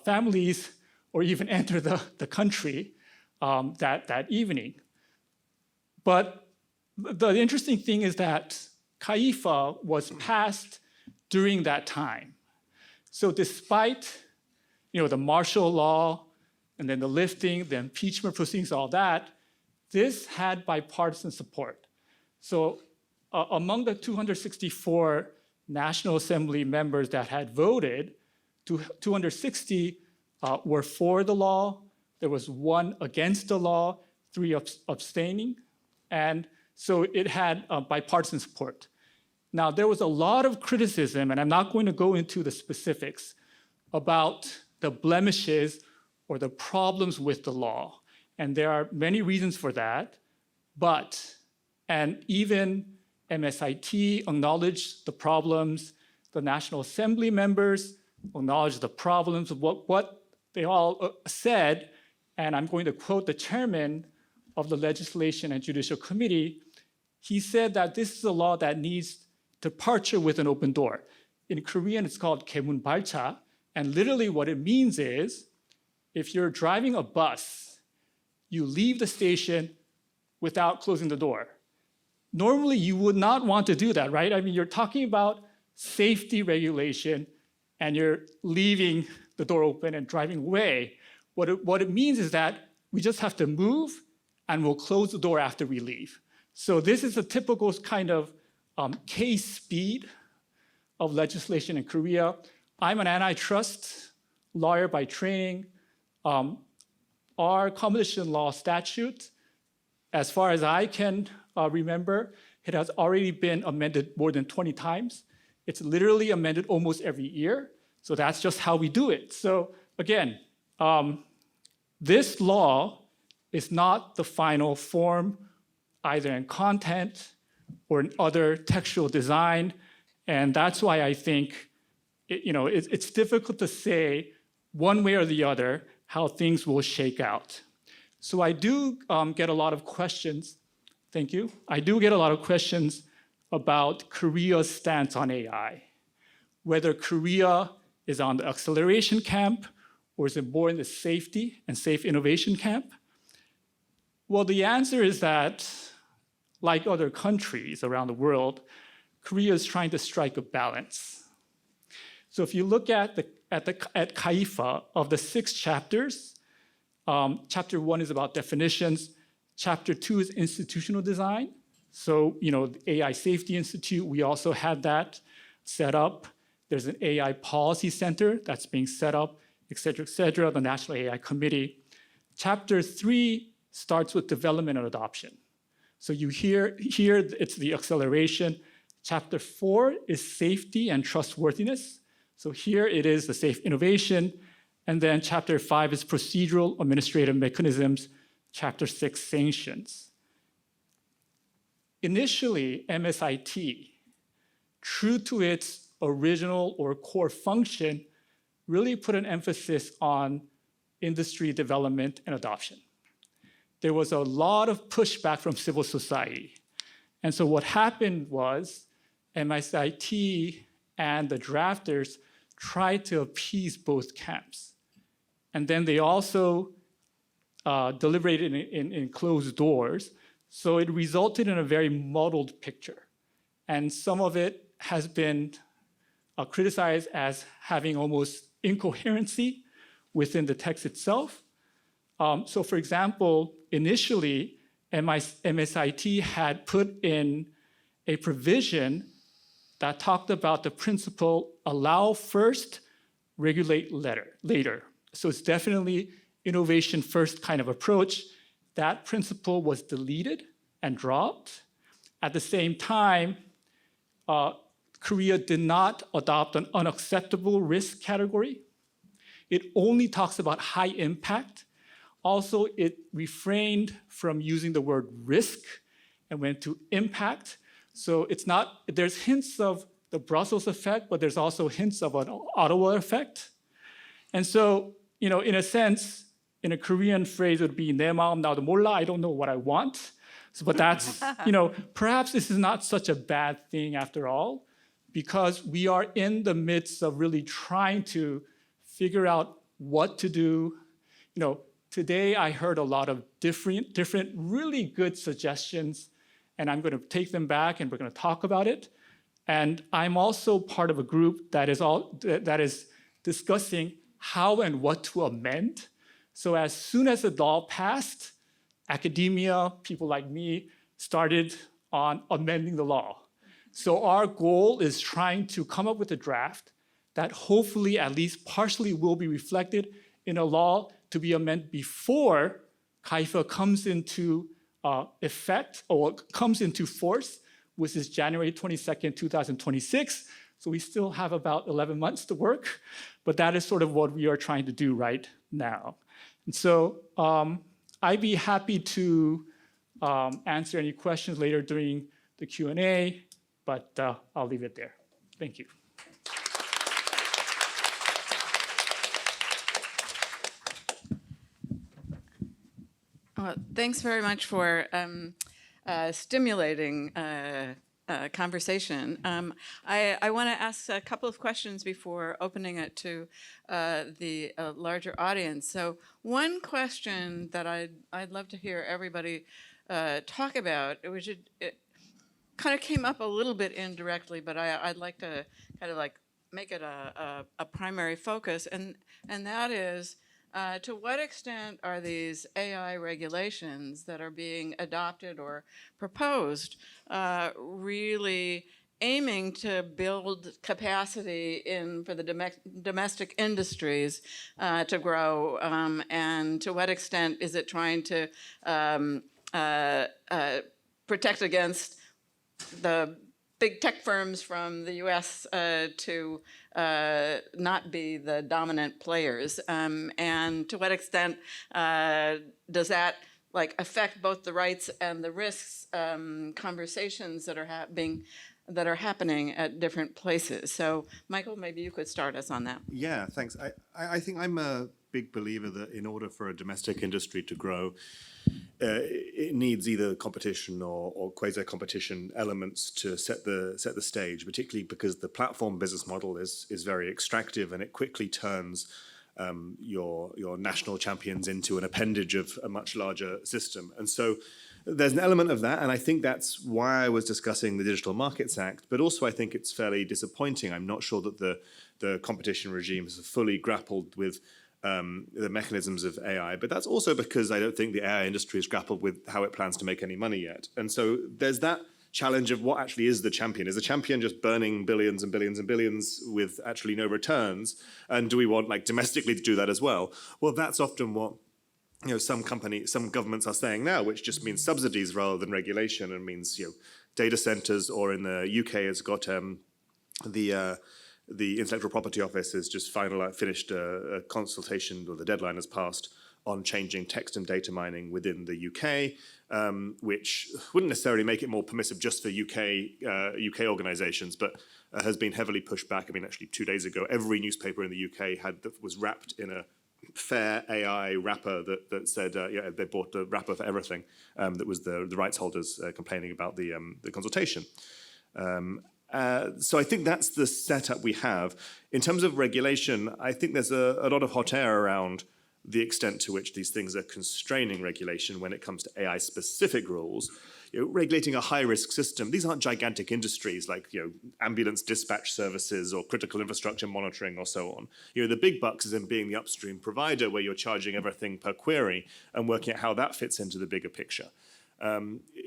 families or even enter the country that evening. But the interesting thing is that CAIFA was passed during that time. So despite the martial law and then the lifting, the impeachment proceedings, all that, this had bipartisan support. So among the 264 National Assembly members that had voted, 260 were for the law. There was 1 against the law, 3 abstaining. And so it had bipartisan support. Now, there was a lot of criticism, and I'm not going to go into the specifics, about the blemishes or the problems with the law. And there are many reasons for that. And even MSIT acknowledged the problems, the National Assembly members acknowledged the problems of what they all said, and I'm going to quote the chairman of the Legislation and Judicial Committee. He said that this is a law that needs departure with an open door. In Korean, it's called 개문 발차, and literally what it means is, if you're driving a bus, you leave the station without closing the door. Normally, you would not want to do that, right? I mean, you're talking about safety regulation, and you're leaving the door open and driving away. What it means is that we just have to move, and we'll close the door after we leave. So this is a typical kind of case speed of legislation in Korea. I'm an antitrust lawyer by training. Our competition law statute, as far as I can remember, it has already been amended more than 20 times. It's literally amended almost every year. So that's just how we do it. So again, this law is not the final form, either in content or in other textual design. And that's why I think it's difficult to say one way or the other how things will shake out. So I do get a lot of questions. Thank you. I do get a lot of questions about Korea's stance on AI, whether Korea is on the acceleration camp or is it more in the safety and safe innovation camp? Well, the answer is that, like other countries around the world, Korea is trying to strike a balance. So if you look at CAIFA, of the 6 chapters, chapter 1 is about definitions, chapter 2 is institutional design. So, the AI Safety Institute, we also had that set up. There's an AI Policy Center that's being set up, et cetera, the National AI Committee. Chapter 3 starts with development and adoption. So you hear it's the acceleration. Chapter 4 is safety and trustworthiness. So here it is the safe innovation. And then chapter 5 is procedural administrative mechanisms. Chapter 6, sanctions. Initially, MSIT, true to its original or core function, really put an emphasis on industry development and adoption. There was a lot of pushback from civil society. And so what happened was MSIT and the drafters tried to appease both camps. And then they also deliberated in closed doors. So it resulted in a very muddled picture. And some of it has been criticized as having almost incoherency within the text itself. So for example, initially, MSIT had put in a provision that talked about the principle, allow first, regulate later. So it's definitely innovation first kind of approach. That principle was deleted and dropped. At the same time, Korea did not adopt an unacceptable risk category. It only talks about high impact. Also, it refrained from using the word risk and went to impact. So there's hints of the Brussels effect, but there's also hints of an Ottawa effect. And so, in a sense, in a Korean phrase, it would be 내 마음 나도 몰라, I don't know what I want. So, but that's, perhaps this is not such a bad thing after all, because we are in the midst of really trying to figure out what to do. Today I heard a lot of different really good suggestions, and I'm going to take them back and we're going to talk about it. And I'm also part of a group that is discussing how and what to amend. So as soon as the law passed, academia, people like me, started on amending the law. So our goal is trying to come up with a draft that hopefully at least partially will be reflected in a law to be amended before CAIFA comes into effect or comes into force, which is January 22nd, 2026. So we still have about 11 months to work, but that is sort of what we are trying to do right now. And so I'd be happy to answer any questions later during the Q&A, but I'll leave it there. Thank you. Thanks very much for stimulating conversation. I want to ask a couple of questions before opening it to the larger audience. So one question that I'd love to hear everybody talk about, which it kind of came up a little bit indirectly, but I'd like to kind of like make it a primary focus, and that is, to what extent are these AI regulations that are being adopted or proposed really aiming to build capacity for the domestic industries to grow, and to what extent is it trying to protect against the big tech firms from the U.S. To not be the dominant players, and to what extent does that like affect both the rights and the risks conversations that are happening at different places? So, Michael, maybe you could start us on that. Yeah, thanks. I think I'm a big believer that in order for a domestic industry to grow, it needs either competition or quasi-competition elements to set the stage, particularly because the platform business model is very extractive, and it quickly turns your national champions into an appendage of a much larger system. And so there's an element of that, and I think that's why I was discussing the Digital Markets Act, but also I think it's fairly disappointing. I'm not sure that the competition regimes have fully grappled with the mechanisms of AI, but that's also because I don't think the AI industry has grappled with how it plans to make any money yet. And so there's that challenge of what actually is the champion. Is the champion just burning billions and billions and billions with actually no returns? And do we want like domestically to do that as well? Well, that's often what some governments are saying now, which just means subsidies rather than regulation, and means data centers, or in the UK has got the Intellectual Property Office has just finished a consultation, or the deadline has passed, on changing text and data mining within the UK, which wouldn't necessarily make it more permissive just for UK organizations, but has been heavily pushed back. I mean, actually 2 days ago, every newspaper in the UK was wrapped in a fair AI wrapper that said, they bought a wrapper for everything. That was the rights holders complaining about the consultation. So I think that's the setup we have. In terms of regulation, I think there's a lot of hot air around the extent to which these things are constraining regulation when it comes to AI-specific rules. Regulating a high-risk system, these aren't gigantic industries like ambulance dispatch services or critical infrastructure monitoring or so on. The big bucks is in being the upstream provider, where you're charging everything per query and working out how that fits into the bigger picture.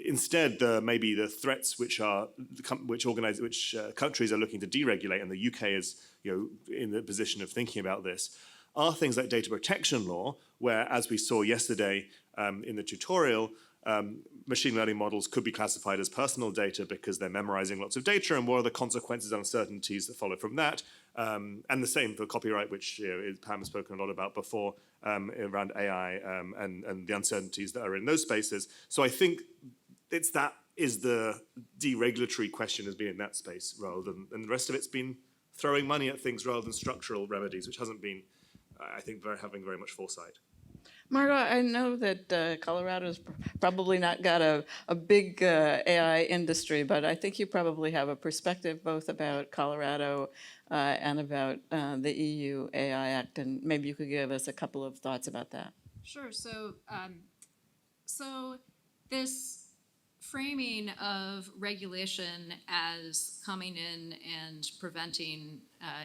Instead, maybe the threats which countries are looking to deregulate, and the UK is in the position of thinking about this, are things like data protection law, where, as we saw yesterday in the tutorial, machine learning models could be classified as personal data because they're memorizing lots of data, and what are the consequences and uncertainties that follow from that. And the same for copyright, which Pam has spoken a lot about before, around AI and the uncertainties that are in those spaces. So I think that is the deregulatory question, has been in that space rather than, and the rest of it's been throwing money at things rather than structural remedies, which hasn't been, I think, having very much foresight. Margot, I know that Colorado's probably not got a big AI industry, but I think you probably have a perspective both about Colorado and about the EU AI Act, and maybe you could give us a couple of thoughts about that. Sure. So this framing of regulation as coming in and preventing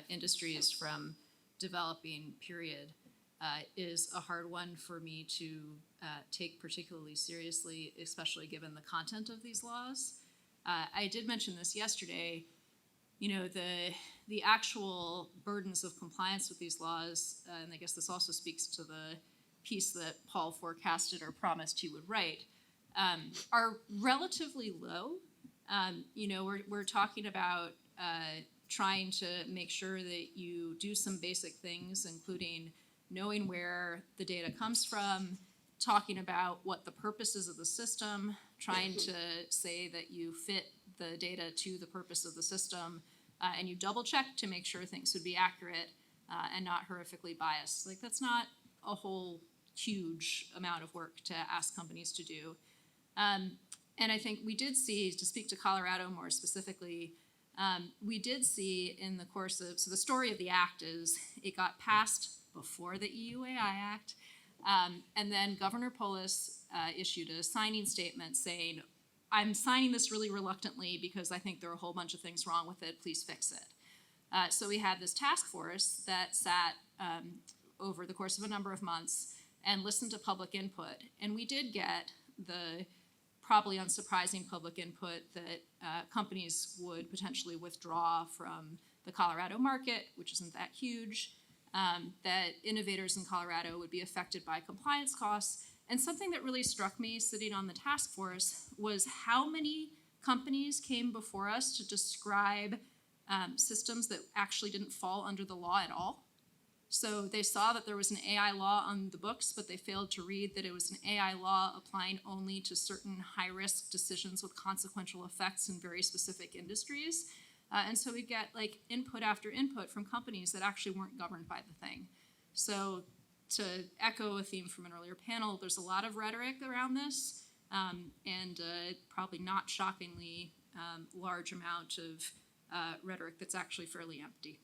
industries from developing, period, is a hard one for me to take particularly seriously, especially given the content of these laws. I did mention this yesterday. The actual burdens of compliance with these laws, and I guess this also speaks to the piece that Paul forecasted or promised he would write, are relatively low. We're talking about trying to make sure that you do some basic things, including knowing where the data comes from, talking about what the purpose is of the system, trying to say that you fit the data to the purpose of the system, and you double check to make sure things would be accurate and not horrifically biased. Like, that's not a whole huge amount of work to ask companies to do. And I think we did see, to speak to Colorado more specifically, we did see in the course of, so the story of the act is it got passed before the EU AI Act, and then Governor Polis issued a signing statement saying, I'm signing this really reluctantly because I think there are a whole bunch of things wrong with it, please fix it. So we had this task force that sat over the course of a number of months and listened to public input, and we did get the probably unsurprising public input that companies would potentially withdraw from the Colorado market, which isn't that huge, that innovators in Colorado would be affected by compliance costs. And something that really struck me sitting on the task force was how many companies came before us to describe systems that actually didn't fall under the law at all. So they saw that there was an AI law on the books, but they failed to read that it was an AI law applying only to certain high-risk decisions with consequential effects in very specific industries. And so we get like input after input from companies that actually weren't governed by the thing. So to echo a theme from an earlier panel, there's a lot of rhetoric around this, and probably not shockingly large amount of rhetoric that's actually fairly empty.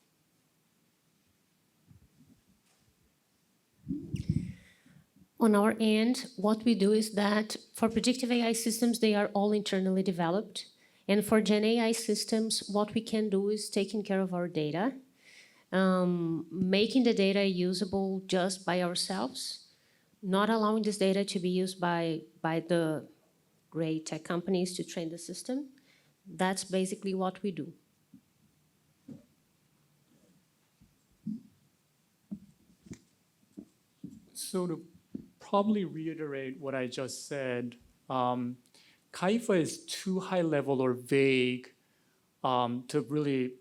On our end, what we do is that for predictive AI systems, they are all internally developed. And for Gen AI systems, what we can do is taking care of our data, making the data usable just by ourselves, not allowing this data to be used by the great tech companies to train the system. That's basically what we do. So to probably reiterate what I just said, CAIFA is too high level or vague to really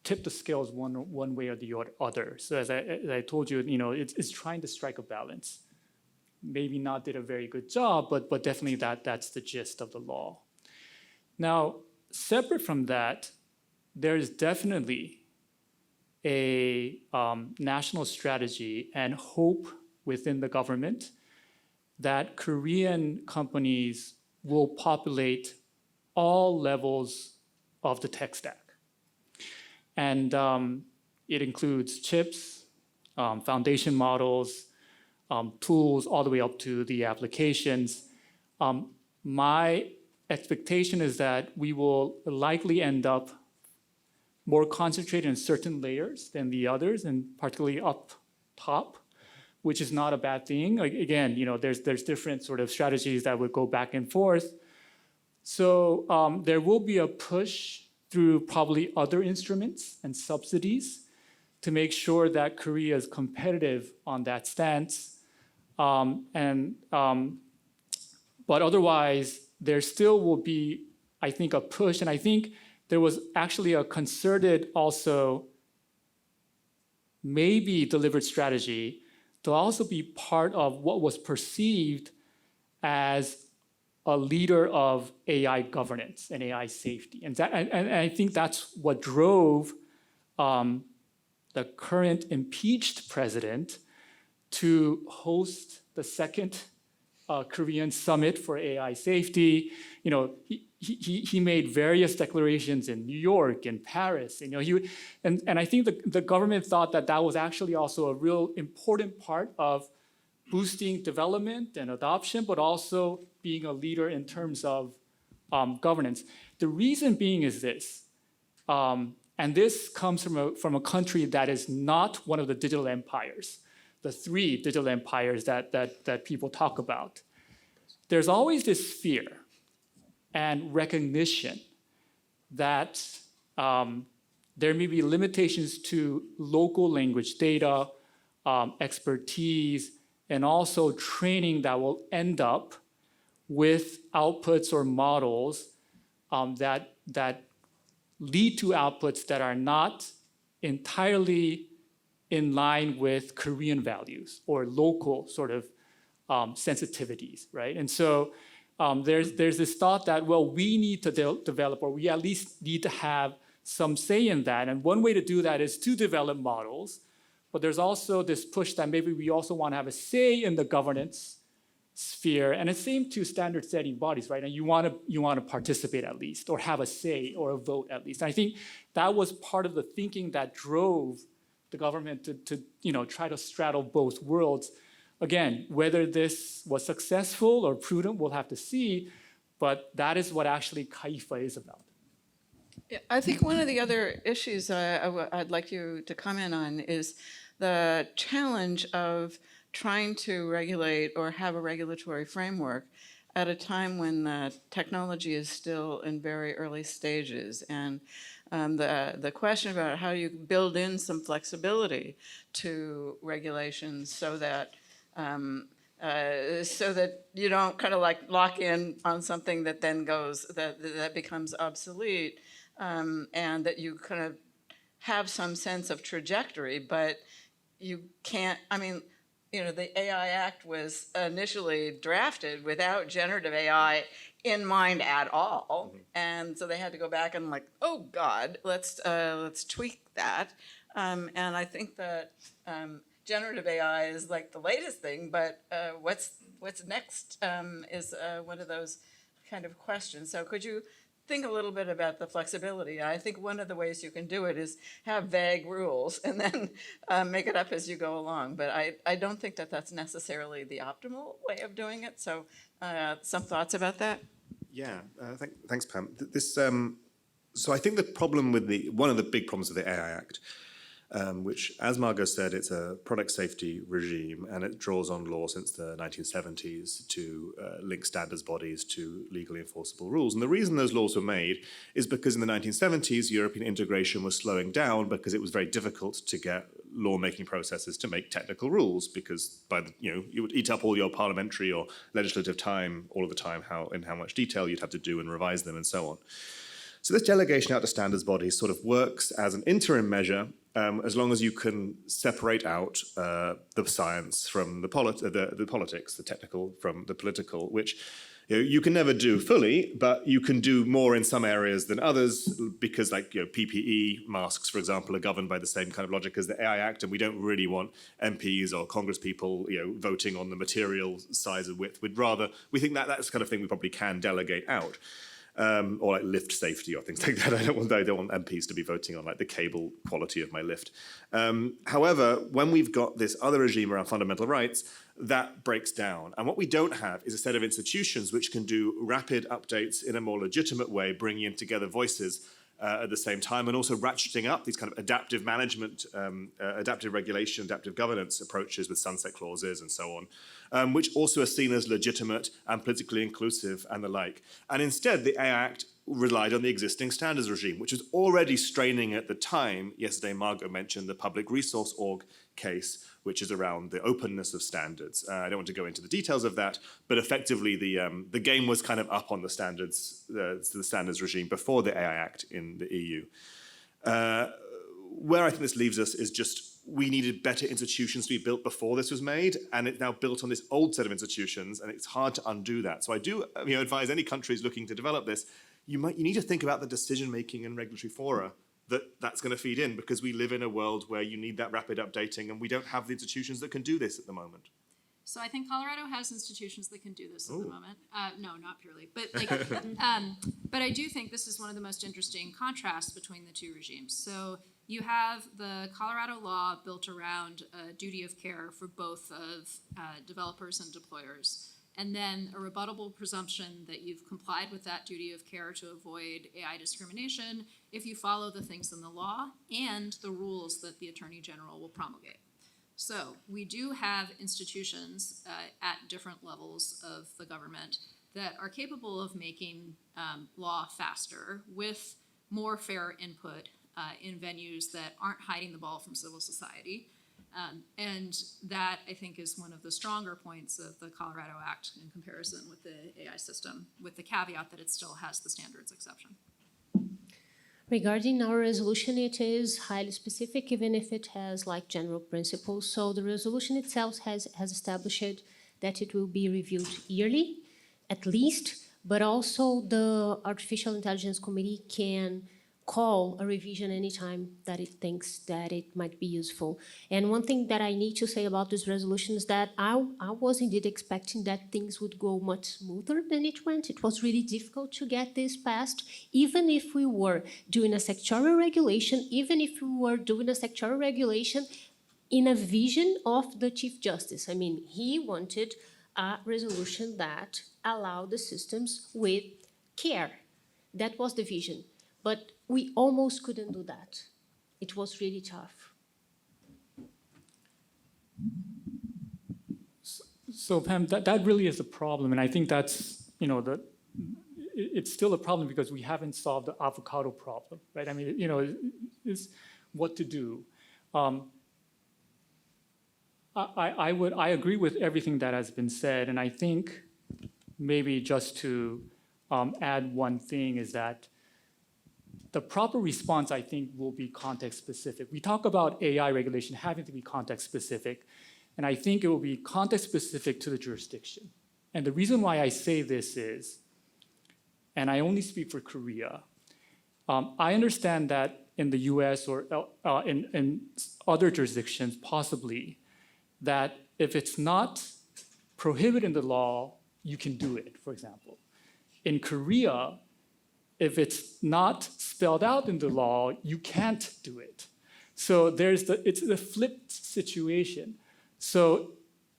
tip the scales one way or the other. So as I told you, it's trying to strike a balance. Maybe not did a very good job, but definitely that's the gist of the law. Now, separate from that, there's definitely a national strategy and hope within the government that Korean companies will populate all levels of the tech stack. And it includes chips, foundation models, tools, all the way up to the applications. My expectation is that we will likely end up more concentrated in certain layers than the others, and particularly up top, which is not a bad thing. Like, again, there's different sort of strategies that would go back and forth. So there will be a push through probably other instruments and subsidies to make sure that Korea is competitive on that stance. But otherwise, there still will be, I think, a push. And I think there was actually a concerted also maybe delivered strategy to also be part of what was perceived as a leader of AI governance and AI safety. And I think that's what drove the current impeached president to host the second Korean summit for AI safety. He made various declarations in New York and Paris. And I think the government thought that was actually also a real important part of boosting development and adoption, but also being a leader in terms of governance. The reason being is this, and this comes from a country that is not one of the digital empires, the three digital empires that people talk about. There's always this fear and recognition that there may be limitations to local language data, expertise, and also training that will end up with outputs or models that lead to outputs that are not entirely in line with Korean values or local sort of sensitivities, right? And so there's this thought that, well, we need to develop, or we at least need to have some say in that. And one way to do that is to develop models. But there's also this push that maybe we also want to have a say in the governance sphere, and it's same to standard setting bodies, right? And you want to participate at least, or have a say or a vote at least. And I think that was part of the thinking that drove the government to try to straddle both worlds. Again, whether this was successful or prudent, we'll have to see. But that is what actually CAIFA is about. Yeah, I think one of the other issues I'd like you to comment on is the challenge of trying to regulate or have a regulatory framework at a time when technology is still in very early stages. And the question about how you build in some flexibility to regulations so that you don't kind of like lock in on something that then that becomes obsolete, and that you kind of have some sense of trajectory, but you can't, the AI Act was initially drafted without generative AI in mind at all. Mm-hmm. And so they had to go back and oh God, let's tweak that. And I think that generative AI is the latest thing, but what's next is one of those kind of questions. So could you think a little bit about the flexibility? I think one of the ways you can do it is have vague rules and then make it up as you go along. But I don't think that that's necessarily the optimal way of doing it. So some thoughts about that? Yeah, thanks, Pam. So I think the problem with one of the big problems with the AI Act, which, as Margot said, it's a product safety regime, and it draws on law since the 1970s to link standards bodies to legally enforceable rules. And the reason those laws were made is because in the 1970s, European integration was slowing down because it was very difficult to get lawmaking processes to make technical rules, because you would eat up all your parliamentary or legislative time all of the time, in how much detail you'd have to do and revise them and so on. So this delegation out to standards bodies sort of works as an interim measure, as long as you can separate out the science from the politics, the technical from the political, which you can never do fully, but you can do more in some areas than others, because PPE masks, for example, are governed by the same kind of logic as the AI Act, and we don't really want MPs or Congress people voting on the material size and width. We think that that's the kind of thing we probably can delegate out. Or lift safety or things like that. I don't want MPs to be voting on the cable quality of my lift. However, when we've got this other regime around fundamental rights, that breaks down. And what we don't have is a set of institutions which can do rapid updates in a more legitimate way, bringing in together voices at the same time, and also ratcheting up these kind of adaptive management, adaptive regulation, adaptive governance approaches with sunset clauses and so on, which also are seen as legitimate and politically inclusive and the like. And instead, the AI Act relied on the existing standards regime, which was already straining at the time. Yesterday, Margot mentioned the Public Resource Org case, which is around the openness of standards. I don't want to go into the details of that, but effectively the game was kind of up on the standards regime before the AI Act in the EU. Where I think this leaves us is just we needed better institutions to be built before this was made, and it's now built on this old set of institutions, and it's hard to undo that. So I do advise any countries looking to develop this, you need to think about the decision-making and regulatory fora that's going to feed in, because we live in a world where you need that rapid updating, and we don't have the institutions that can do this at the moment. So I think Colorado has institutions that can do this at the moment. No, not purely, but but I do think this is one of the most interesting contrasts between the two regimes. So you have the Colorado law built around a duty of care for both of developers and deployers, and then a rebuttable presumption that you've complied with that duty of care to avoid AI discrimination if you follow the things in the law and the rules that the Attorney General will promulgate. So we do have institutions at different levels of the government that are capable of making law faster with more fair input in venues that aren't hiding the ball from civil society. And that, I think, is one of the stronger points of the Colorado Act in comparison with the AI system, with the caveat that it still has the standards exception. Regarding our resolution, it is highly specific, even if it has general principles. So the resolution itself has established that it will be reviewed yearly, at least, but also the Artificial Intelligence Committee can call a revision anytime that it thinks that it might be useful. And one thing that I need to say about this resolution is that I was indeed expecting that things would go much smoother than it went. It was really difficult to get this passed, even if we were doing a sectorial regulation, in a vision of the Chief Justice. I mean, he wanted a resolution that allowed the systems with care. That was the vision. But we almost couldn't do that. It was really tough. So Pam, that really is a problem, and I think that's, it's still a problem because we haven't solved the avocado problem, right? I mean, it's what to do. I agree with everything that has been said, and I think maybe just to add one thing is that the proper response, I think, will be context specific. We talk about AI regulation having to be context specific, and I think it will be context specific to the jurisdiction. And the reason why I say this is, and I only speak for Korea, I understand that in the US or in other jurisdictions, possibly, that if it's not prohibited in the law, you can do it, for example. In Korea, if it's not spelled out in the law, you can't do it. So it's a flipped situation. So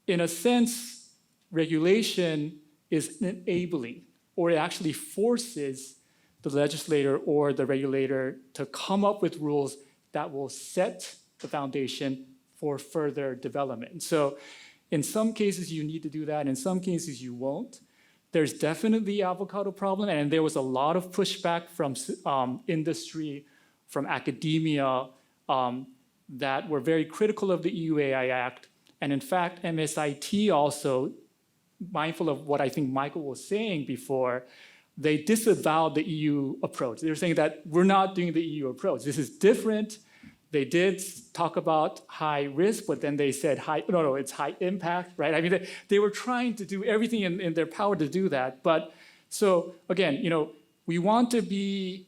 in a sense, regulation is enabling, or it actually forces the legislator or the regulator to come up with rules that will set the foundation for further development. So in some cases, you need to do that. In some cases, you won't. There's definitely an avocado problem, and there was a lot of pushback from industry, from academia, that were very critical of the EU AI Act. And in fact, MSIT also, mindful of what I think Michael was saying before, they disavowed the EU approach. They were saying that we're not doing the EU approach. This is different. They did talk about high risk, but then they said it's high impact, right? I mean, they were trying to do everything in their power to do that. But so again, we want to be,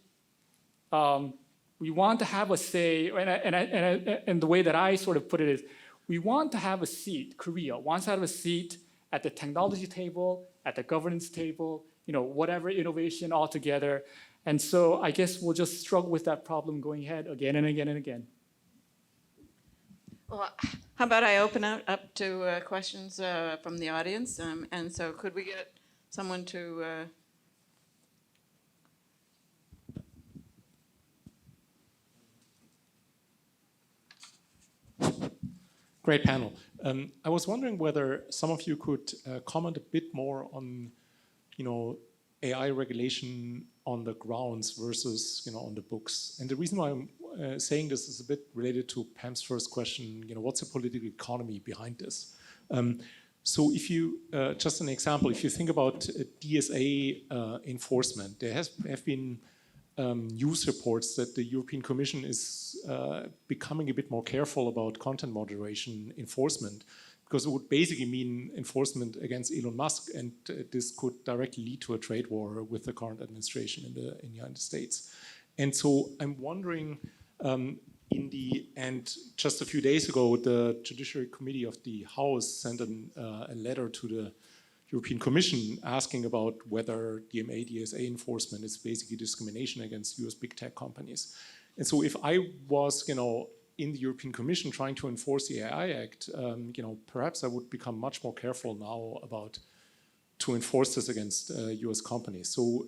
we want to have a say, and the way that I sort of put it is, we want to have a seat. Korea wants to have a seat at the technology table, at the governance table, whatever innovation altogether. And so I guess we'll just struggle with that problem going ahead again and again and again. Well, how about I open up to questions from the audience? And so could we get someone to... Great panel. I was wondering whether some of you could comment a bit more on, AI regulation on the grounds versus, on the books. And the reason why I'm saying this is a bit related to Pam's first question, what's the political economy behind this? So if you, just an example, if you think about DSA enforcement, there have been news reports that the European Commission is becoming a bit more careful about content moderation enforcement, because it would basically mean enforcement against Elon Musk, and this could directly lead to a trade war with the current administration in the United States. And so I'm wondering, and just a few days ago, the Judiciary Committee of the House sent a letter to the European Commission asking about whether DMA, DSA enforcement is basically discrimination against US big tech companies. And so if I was, in the European Commission trying to enforce the AI Act, perhaps I would become much more careful now about to enforce this against US companies. So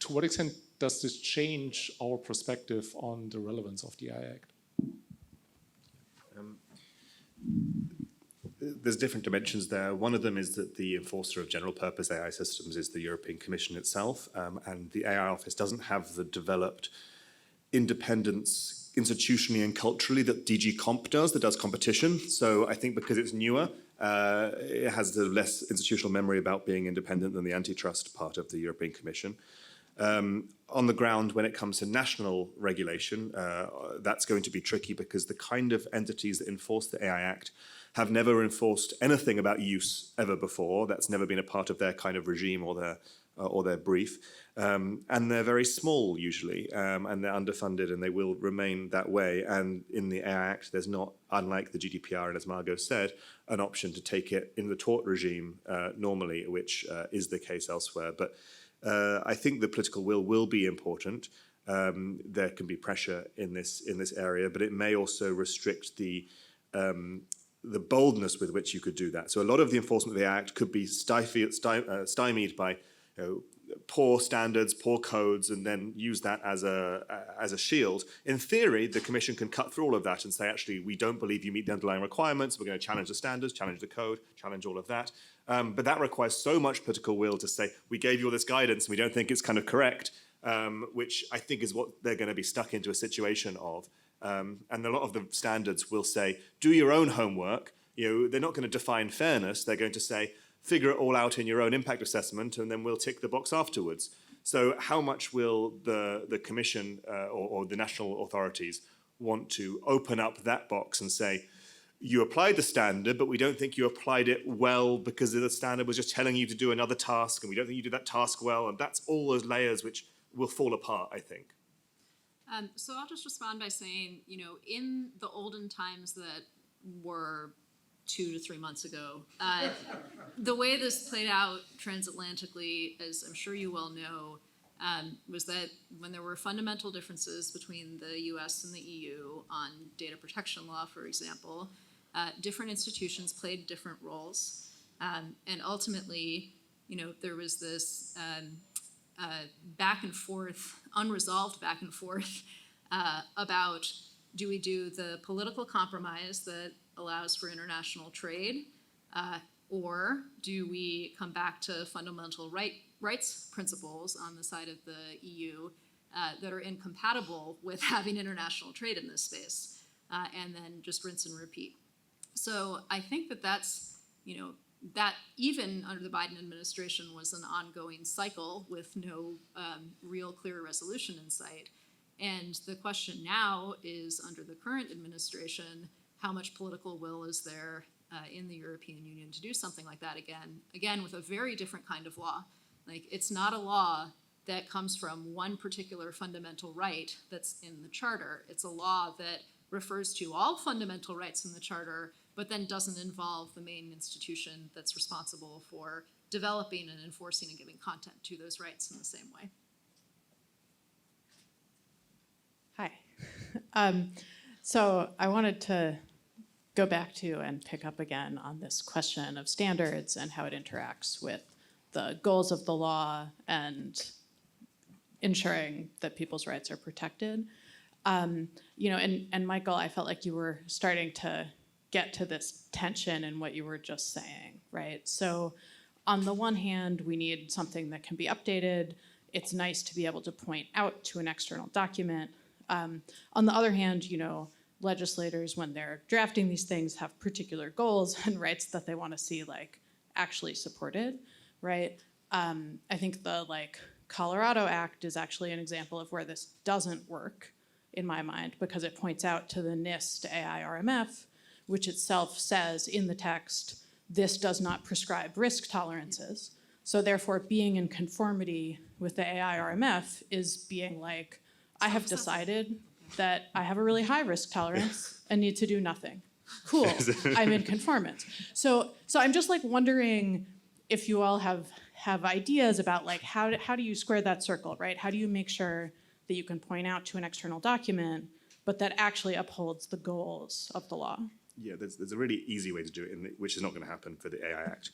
to what extent does this change our perspective on the relevance of the AI Act? There's different dimensions there. One of them is that the enforcer of general purpose AI systems is the European Commission itself, and the AI office doesn't have the developed independence institutionally and culturally that DG Comp does, that does competition. So I think because it's newer, it has the less institutional memory about being independent than the antitrust part of the European Commission. On the ground, when it comes to national regulation, that's going to be tricky because the kind of entities that enforce the AI Act have never enforced anything about use ever before. That's never been a part of their kind of regime or their brief. And they're very small usually, and they're underfunded, and they will remain that way. And in the AI Act, there's not, unlike the GDPR, and as Margot said, an option to take it in the tort regime normally, which is the case elsewhere. But I think the political will be important. There can be pressure in this area, but it may also restrict the boldness with which you could do that. So a lot of the enforcement of the Act could be stymied by poor standards, poor codes, and then use that as a shield. In theory, the Commission can cut through all of that and say, actually, we don't believe you meet the underlying requirements. We're going to challenge the standards, challenge the code, challenge all of that. But that requires so much political will to say, we gave you all this guidance, and we don't think it's kind of correct, which I think is what they're going to be stuck into a situation of. And a lot of the standards will say, do your own homework. They're not going to define fairness. They're going to say, figure it all out in your own impact assessment, and then we'll tick the box afterwards. So how much will the Commission or the national authorities want to open up that box and say, you applied the standard, but we don't think you applied it well because the standard was just telling you to do another task, and we don't think you did that task well, and that's all those layers which will fall apart, I think. So I'll just respond by saying, in the olden times that were 2 to 3 months ago, the way this played out transatlantically, as I'm sure you well know, was that when there were fundamental differences between the US and the EU on data protection law, for example, different institutions played different roles. And ultimately, there was this back and forth, unresolved back and forth about, do we do the political compromise that allows for international trade, or do we come back to fundamental rights principles on the side of the EU that are incompatible with having international trade in this space, and then just rinse and repeat. So I think that's, that even under the Biden administration was an ongoing cycle with no real clear resolution in sight. And the question now is, under the current administration, how much political will is there in the European Union to do something like that again with a very different kind of law. Like, it's not a law that comes from one particular fundamental right that's in the Charter. It's a law that refers to all fundamental rights in the Charter, but then doesn't involve the main institution that's responsible for developing and enforcing and giving content to those rights in the same way. Hi. So I wanted to go back to and pick up again on this question of standards and how it interacts with the goals of the law and ensuring that people's rights are protected. And Michael, I felt like you were starting to get to this tension in what you were just saying, right? So on the one hand, we need something that can be updated. It's nice to be able to point out to an external document. On the other hand, legislators, when they're drafting these things, have particular goals and rights that they want to see actually supported, right? I think the Colorado Act is actually an example of where this doesn't work in my mind, because it points out to the NIST AI-RMF, which itself says in the text, this does not prescribe risk tolerances. So therefore, being in conformity with the AI-RMF is being I have decided that I have a really high risk tolerance and need to do nothing. Cool, I'm in conformance. So I'm just wondering if you all have ideas about how do you square that circle, right? How do you make sure that you can point out to an external document, but that actually upholds the goals of the law? Yeah, there's a really easy way to do it, which is not going to happen for the AI Act,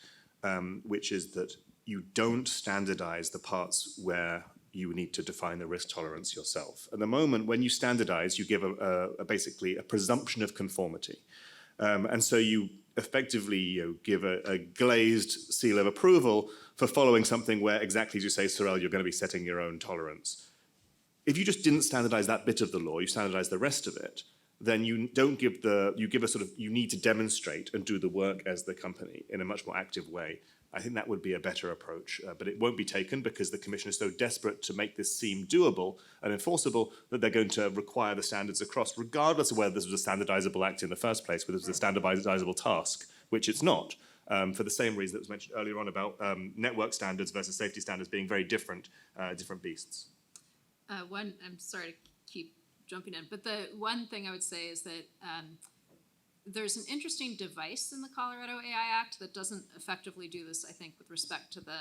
which is that you don't standardize the parts where you need to define the risk tolerance yourself. At the moment, when you standardize, you give basically a presumption of conformity. And so you effectively give a glazed seal of approval for following something where, exactly as you say, Sorel, you're going to be setting your own tolerance. If you just didn't standardize that bit of the law, you standardize the rest of it, then you give a sort of, you need to demonstrate and do the work as the company in a much more active way. I think that would be a better approach, but it won't be taken because the Commission is so desperate to make this seem doable and enforceable that they're going to require the standards across, regardless of whether this was a standardizable act in the first place, whether it was a standardizable task, which it's not, for the same reason that was mentioned earlier on about network standards versus safety standards being very different, different beasts. I'm sorry to keep jumping in, but the one thing I would say is that there's an interesting device in the Colorado AI Act that doesn't effectively do this, I think, with respect to the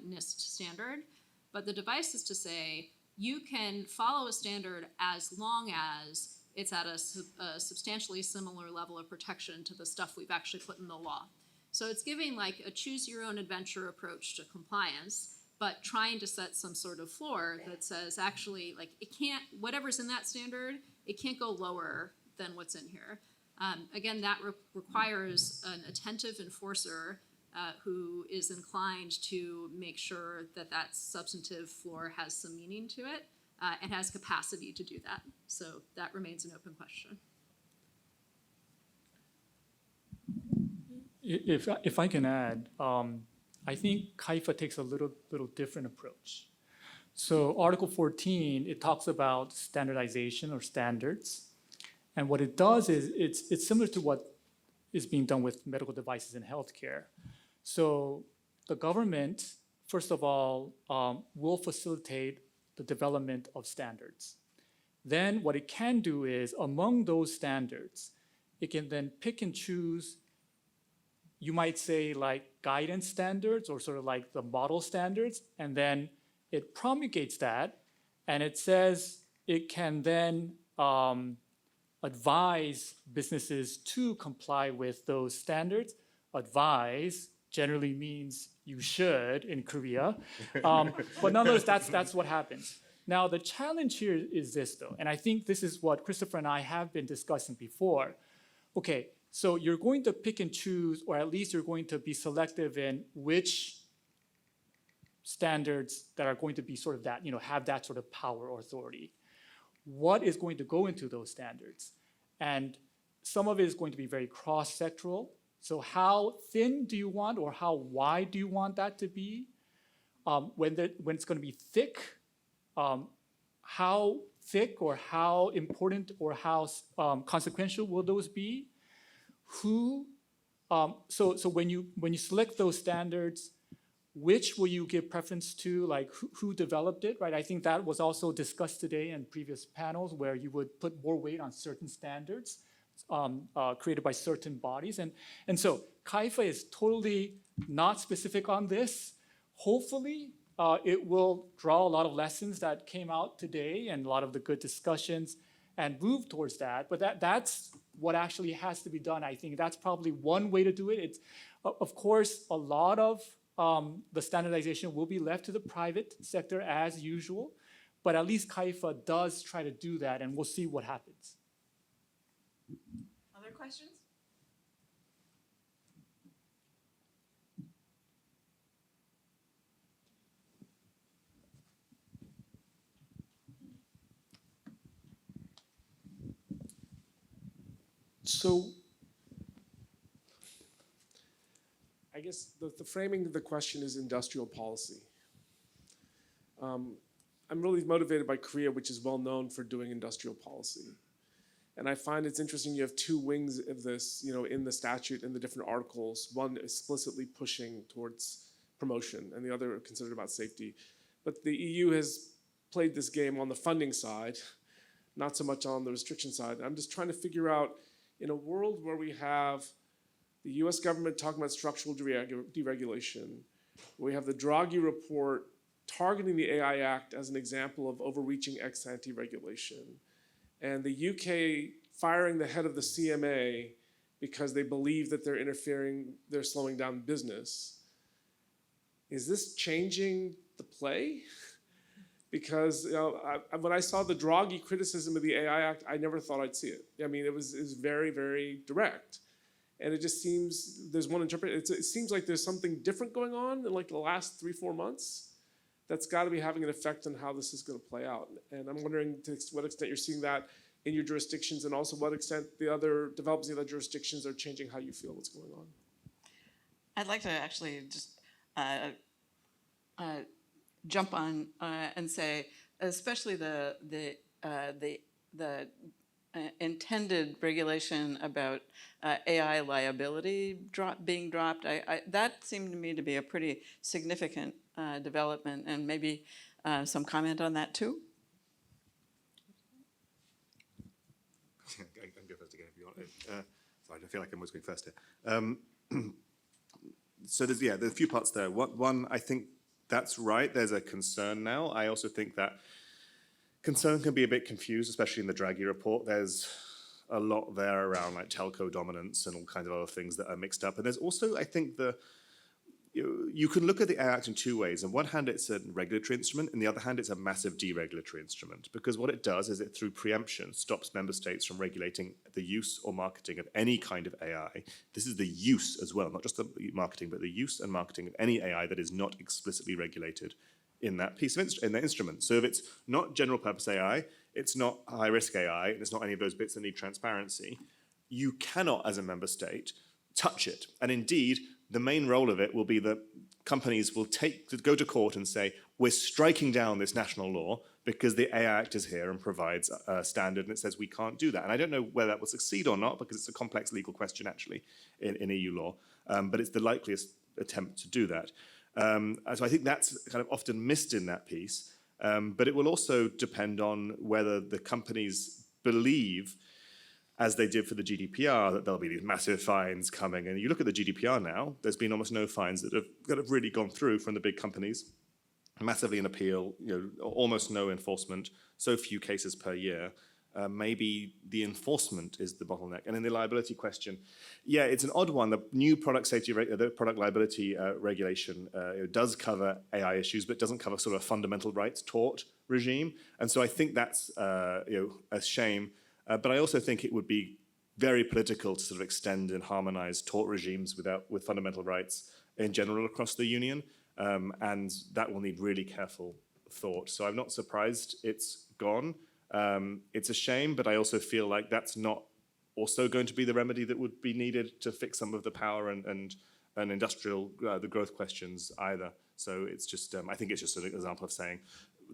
NIST standard. But the device is to say you can follow a standard as long as it's at a substantially similar level of protection to the stuff we've actually put in the law. So it's giving like a choose your own adventure approach to compliance, but trying to set some sort of floor that says actually like it can't, whatever's in that standard, it can't go lower than what's in here. Again, that requires an attentive enforcer who is inclined to make sure that that substantive floor has some meaning to it and has capacity to do that. So that remains an open question. If I can add, I think CAIFA takes a little different approach. So Article 14, it talks about standardization or standards. And what it does is it's similar to what is being done with medical devices in healthcare. So the government, first of all, will facilitate the development of standards. Then what it can do is among those standards, it can then pick and choose, you might say like guidance standards or sort of like the model standards, and then it promulgates that, and it says it can then advise businesses to comply with those standards. Advise generally means you should in Korea, but nonetheless, that's what happens. Now, the challenge here is this, though, and I think this is what Christopher and I have been discussing before. Okay, so you're going to pick and choose, or at least you're going to be selective in which standards that are going to be sort of that, have that sort of power or authority. What is going to go into those standards? And some of it is going to be very cross-sectoral. So how thin do you want or how wide do you want that to be? When it's going to be thick, how thick or how important or how consequential will those be? Who? So when you select those standards, which will you give preference to, like who developed it, right? I think that was also discussed today in previous panels where you would put more weight on certain standards created by certain bodies. And so CAIFA is totally not specific on this. Hopefully, it will draw a lot of lessons that came out today and a lot of the good discussions and move towards that. But that's what actually has to be done. I think that's probably one way to do it. It's, of course, a lot of the standardization will be left to the private sector as usual, but at least CAIFA does try to do that, and we'll see what happens. Other questions? So I guess the framing of the question is industrial policy. I'm really motivated by Korea, which is well known for doing industrial policy. And I find it's interesting you have two wings of this, in the statute, in the different articles, one explicitly pushing towards promotion and the other considered about safety. But the EU has played this game on the funding side, not so much on the restriction side. I'm just trying to figure out, in a world where we have the US government talking about structural deregulation, we have the Draghi report targeting the AI Act as an example of overreaching ex-ante regulation, and the UK firing the head of the CMA because they believe that they're slowing down business. Is this changing the play? Because when I saw the Draghi criticism of the AI Act, I never thought I'd see it. I mean, it was very, very direct. And it just seems, there's one interpretation, it seems like there's something different going on in like the last 3-4 months that's got to be having an effect on how this is going to play out. And I'm wondering to what extent you're seeing that in your jurisdictions, and also what extent the other developers in the other jurisdictions are changing how you feel what's going on. I'd like to actually just jump on and say, especially the intended regulation about AI liability being dropped, that seemed to me to be a pretty significant development, and maybe some comment on that too. I can go first again if you want. Sorry, I feel like I'm always going first here. So there's a few parts there. One, I think that's right. There's a concern now. I also think that concern can be a bit confused, especially in the Draghi report. There's a lot there around like telco dominance and all kinds of other things that are mixed up. And there's also, I think, you can look at the AI Act in two ways. On one hand, it's a regulatory instrument. On the other hand, it's a massive deregulatory instrument. Because what it does is it, through preemption, stops member states from regulating the use or marketing of any kind of AI. This is the use as well, not just the marketing, but the use and marketing of any AI that is not explicitly regulated in that piece of in the instrument. So if it's not general purpose AI, it's not high risk AI, and it's not any of those bits that need transparency, you cannot, as a member state, touch it. And indeed, the main role of it will be that companies will go to court and say, we're striking down this national law because the AI Act is here and provides a standard, and it says we can't do that. And I don't know whether that will succeed or not, because it's a complex legal question, actually, in EU law. But it's the likeliest attempt to do that. So I think that's kind of often missed in that piece. But it will also depend on whether the companies believe, as they did for the GDPR, that there'll be these massive fines coming. And you look at the GDPR now, there's been almost no fines that have really gone through from the big companies. Massively in appeal, almost no enforcement, so few cases per year. Maybe the enforcement is the bottleneck. And in the liability question, yeah, it's an odd one. The new product safety, the product liability regulation does cover AI issues, but doesn't cover sort of a fundamental rights tort regime. And so I think that's a shame. But I also think it would be very political to sort of extend and harmonize tort regimes with fundamental rights in general across the union. And that will need really careful thought. So I'm not surprised it's gone. It's a shame, but I also feel like that's not also going to be the remedy that would be needed to fix some of the power and industrial, the growth questions either. So it's just, I think it's just an example of saying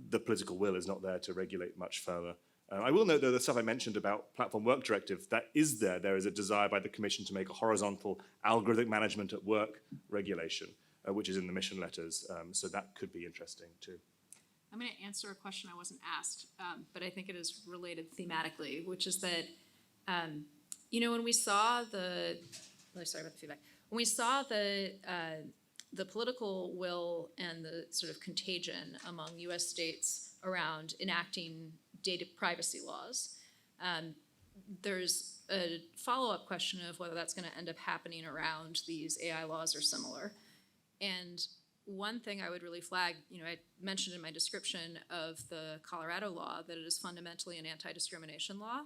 the political will is not there to regulate much further. I will note, though, the stuff I mentioned about Platform Work Directive, that is there. There is a desire by the Commission to make a horizontal algorithmic management at work regulation, which is in the mission letters. So that could be interesting, too. I'm going to answer a question I wasn't asked, but I think it is related thematically, which is that, when we saw sorry about the feedback. When we saw the political will and the sort of contagion among U.S. states around enacting data privacy laws, there's a follow-up question of whether that's going to end up happening around these AI laws or similar. And one thing I would really flag, I mentioned in my description of the Colorado law that it is fundamentally an anti-discrimination law,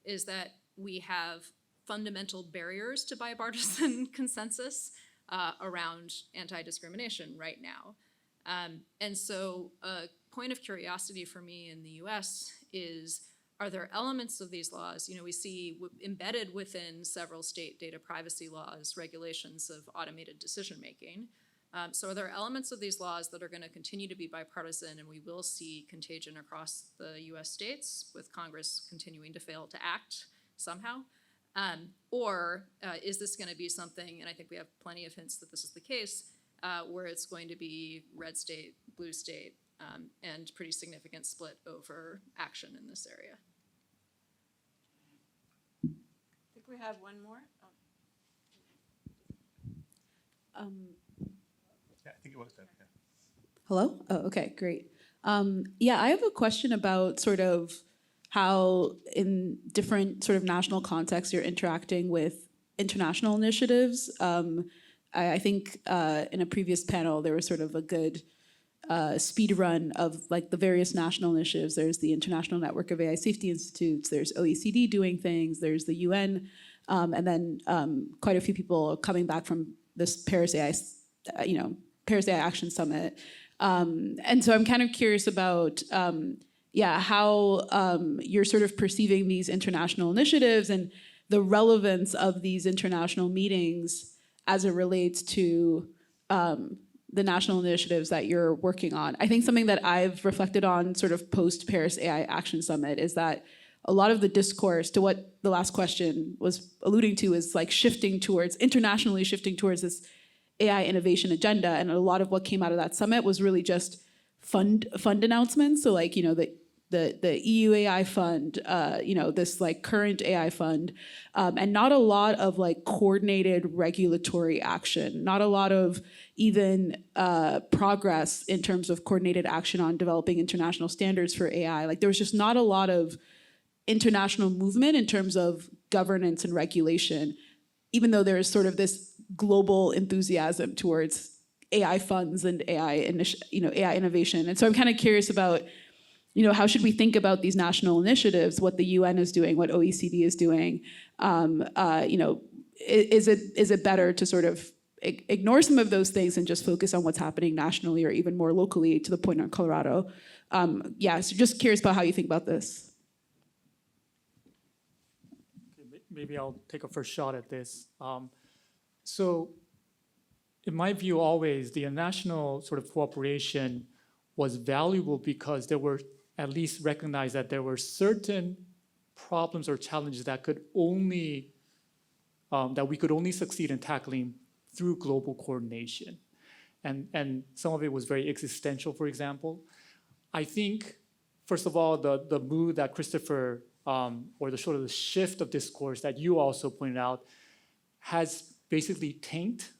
is that we have fundamental barriers to bipartisan consensus around anti-discrimination right now. And so a point of curiosity for me in the US is, are there elements of these laws, we see embedded within several state data privacy laws, regulations of automated decision-making. So are there elements of these laws that are going to continue to be bipartisan, and we will see contagion across the US states with Congress continuing to fail to act somehow? Or is this going to be something, and I think we have plenty of hints that this is the case, where it's going to be red state, blue state, and pretty significant split over action in this area? I think we have one more. Yeah, I think it was done. Yeah. Hello? Oh, okay, great. Yeah, I have a question about sort of how in different sort of national contexts you're interacting with international initiatives. I think in a previous panel, there was sort of a good speed run of like the various national initiatives. There's the International Network of AI Safety Institutes, there's OECD doing things, there's the UN, and then quite a few people coming back from this Paris AI Action Summit. And so I'm kind of curious about, how you're sort of perceiving these international initiatives and the relevance of these international meetings as it relates to the national initiatives that you're working on. I think something that I've reflected on sort of post-Paris AI Action Summit is that a lot of the discourse, to what the last question was alluding to, is like internationally shifting towards this AI innovation agenda. And a lot of what came out of that summit was really just fund announcements. So like, the EU AI fund, this like current AI fund, and not a lot of like coordinated regulatory action, not a lot of even progress in terms of coordinated action on developing international standards for AI. Like there was just not a lot of international movement in terms of governance and regulation, even though there is sort of this global enthusiasm towards AI funds and AI innovation. And so I'm kind of curious about, how should we think about these national initiatives, what the UN is doing, what OECD is doing? Is it better to sort of ignore some of those things and just focus on what's happening nationally or even more locally, to the point on Colorado? So just curious about how you think about this. Maybe I'll take a first shot at this. So in my view, always, the international sort of cooperation was valuable because there were at least recognized that there were certain problems or challenges that could only, that we could only succeed in tackling through global coordination. And some of it was very existential, for example. I think, first of all, the mood that Christopher, or the sort of the shift of discourse that you also pointed out, has basically tanked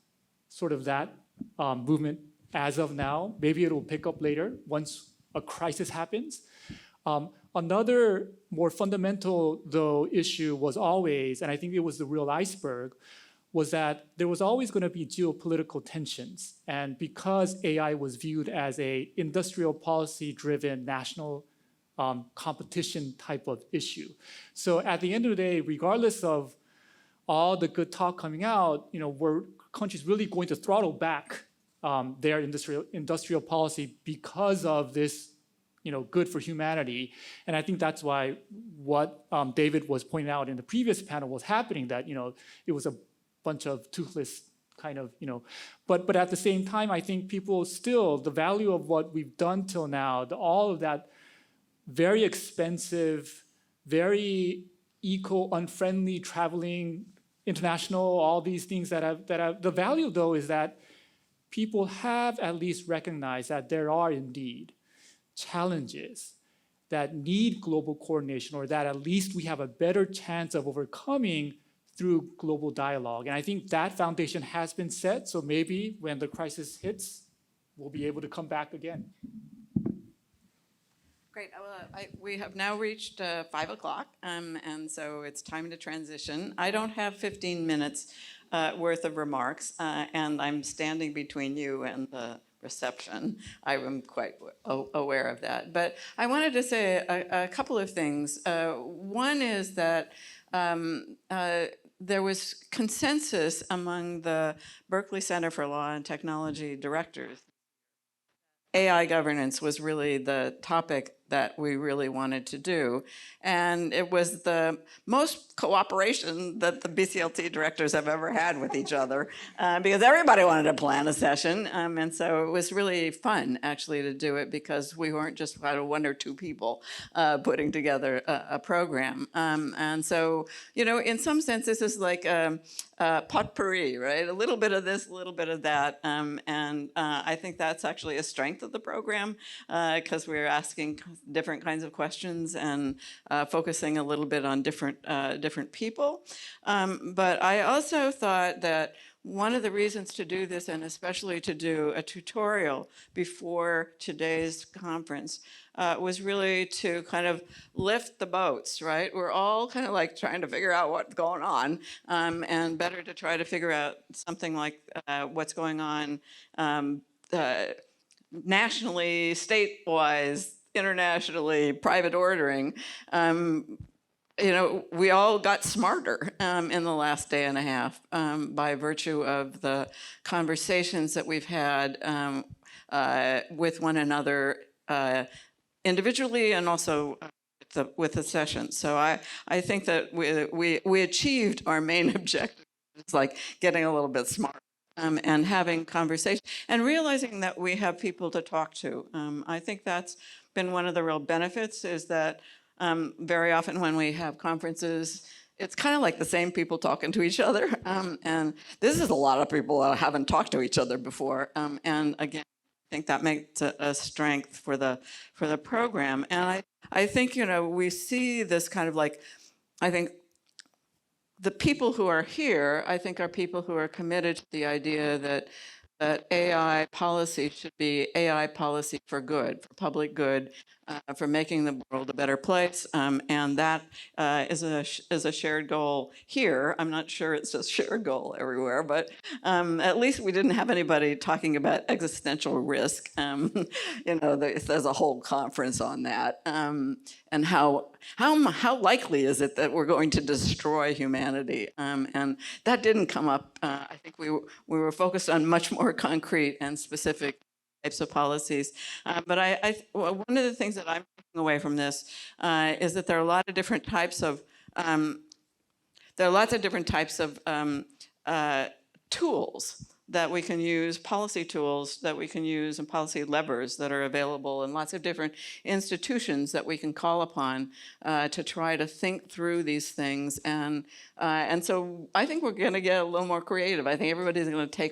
sort of that movement as of now. Maybe it'll pick up later once a crisis happens. Another more fundamental, though, issue was always, and I think it was the real iceberg, was that there was always going to be geopolitical tensions. And because AI was viewed as a industrial policy-driven national competition type of issue. So at the end of the day, regardless of all the good talk coming out, were countries really going to throttle back their industrial policy because of this, good for humanity? And I think that's why what David was pointing out in the previous panel was happening, that, it was a bunch of toothless kind of, but at the same time, I think people still, the value of what we've done till now, all of that very expensive, very eco-unfriendly traveling, international, all these things that have, the value though is that people have at least recognized that there are indeed challenges that need global coordination, or that at least we have a better chance of overcoming through global dialogue. And I think that foundation has been set, so maybe when the crisis hits, we'll be able to come back again. Great. We have now reached 5 o'clock, and so it's time to transition. I don't have 15 minutes worth of remarks, and I'm standing between you and the reception. I am quite aware of that. But I wanted to say a couple of things. One is that there was consensus among the Berkeley Center for Law and Technology directors. AI governance was really the topic that we really wanted to do. And it was the most cooperation that the BCLT directors have ever had with each other, because everybody wanted to plan a session. And so it was really fun, actually, to do it, because we weren't just one or two people putting together a program. And so, in some sense, this is like potpourri, right? A little bit of this, a little bit of that. And I think that's actually a strength of the program, because we're asking different kinds of questions and focusing a little bit on different people. But I also thought that one of the reasons to do this, and especially to do a tutorial before today's conference, was really to kind of lift the boats, right? We're all kind of like trying to figure out what's going on, and better to try to figure out something like what's going on nationally, state-wise, internationally, private ordering. We all got smarter in the last day and a half by virtue of the conversations that we've had with one another individually and also with the session. So I think that we achieved our main objective. It's like getting a little bit smarter. And having conversation and realizing that we have people to talk to. I think that's been one of the real benefits is that very often when we have conferences, it's kind of like the same people talking to each other. And this is a lot of people that haven't talked to each other before. And again, I think that makes a strength for the program. And I think, we see this kind of like, I think the people who are here, I think, are people who are committed to the idea that AI policy should be AI policy for good, for public good, for making the world a better place, and that is a shared goal here. I'm not sure it's a shared goal everywhere, but at least we didn't have anybody talking about existential risk. There's a whole conference on that, and how likely is it that we're going to destroy humanity? And that didn't come up. I think we were focused on much more concrete and specific types of policies. But one of the things that I'm taking away from this is that there are a lot of different types of tools that we can use, policy tools that we can use, and policy levers that are available, and lots of different institutions that we can call upon to try to think through these things. And so I think we're going to get a little more creative. I think everybody's going to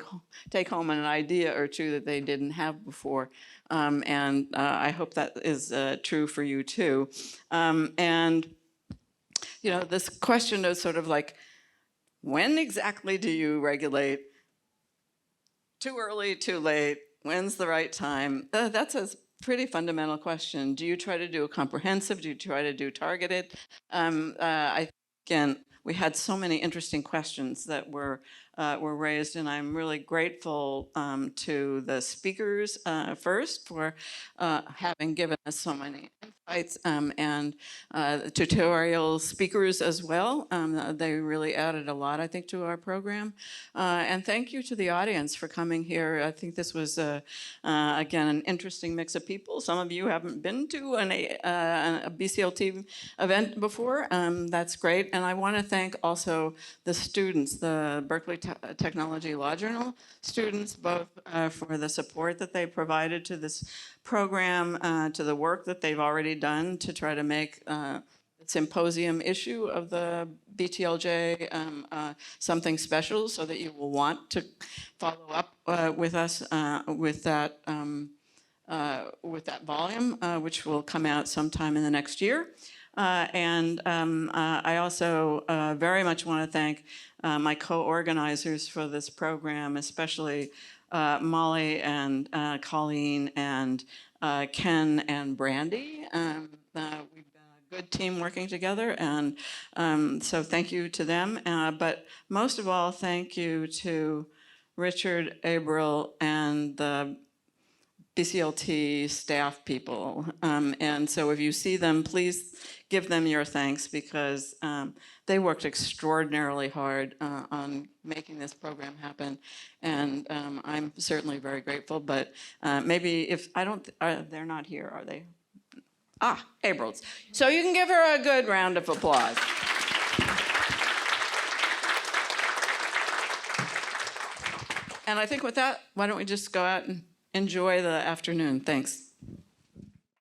take home an idea or two that they didn't have before. And I hope that is true for you too. This question of sort of like, when exactly do you regulate? Too early, too late, when's the right time? That's a pretty fundamental question. Do you try to do a comprehensive? Do you try to do targeted? Again, we had so many interesting questions that were raised, and I'm really grateful to the speakers first for having given us so many insights, and tutorial speakers as well. They really added a lot, I think, to our program. And thank you to the audience for coming here. I think this was, again, an interesting mix of people. Some of you haven't been to a BCLT event before. That's great. And I want to thank also the students, the Berkeley Technology Law Journal students, both for the support that they provided to this program, to the work that they've already done to try to make the Symposium issue of the BTLJ something special, so that you will want to follow up with us with that volume, which will come out sometime in the next year. I also very much want to thank my co-organizers for this program, especially Molly and Colleen and Ken and Brandy. We've been a good team working together, and so thank you to them. But most of all, thank you to Richard, Abril, and the BCLT staff people. And so if you see them, please give them your thanks, because they worked extraordinarily hard on making this program happen. And I'm certainly very grateful, but maybe if I don't, they're not here, are they? Ah, April's. So you can give her a good round of applause. And I think with that, why don't we just go out and enjoy the afternoon. Thanks.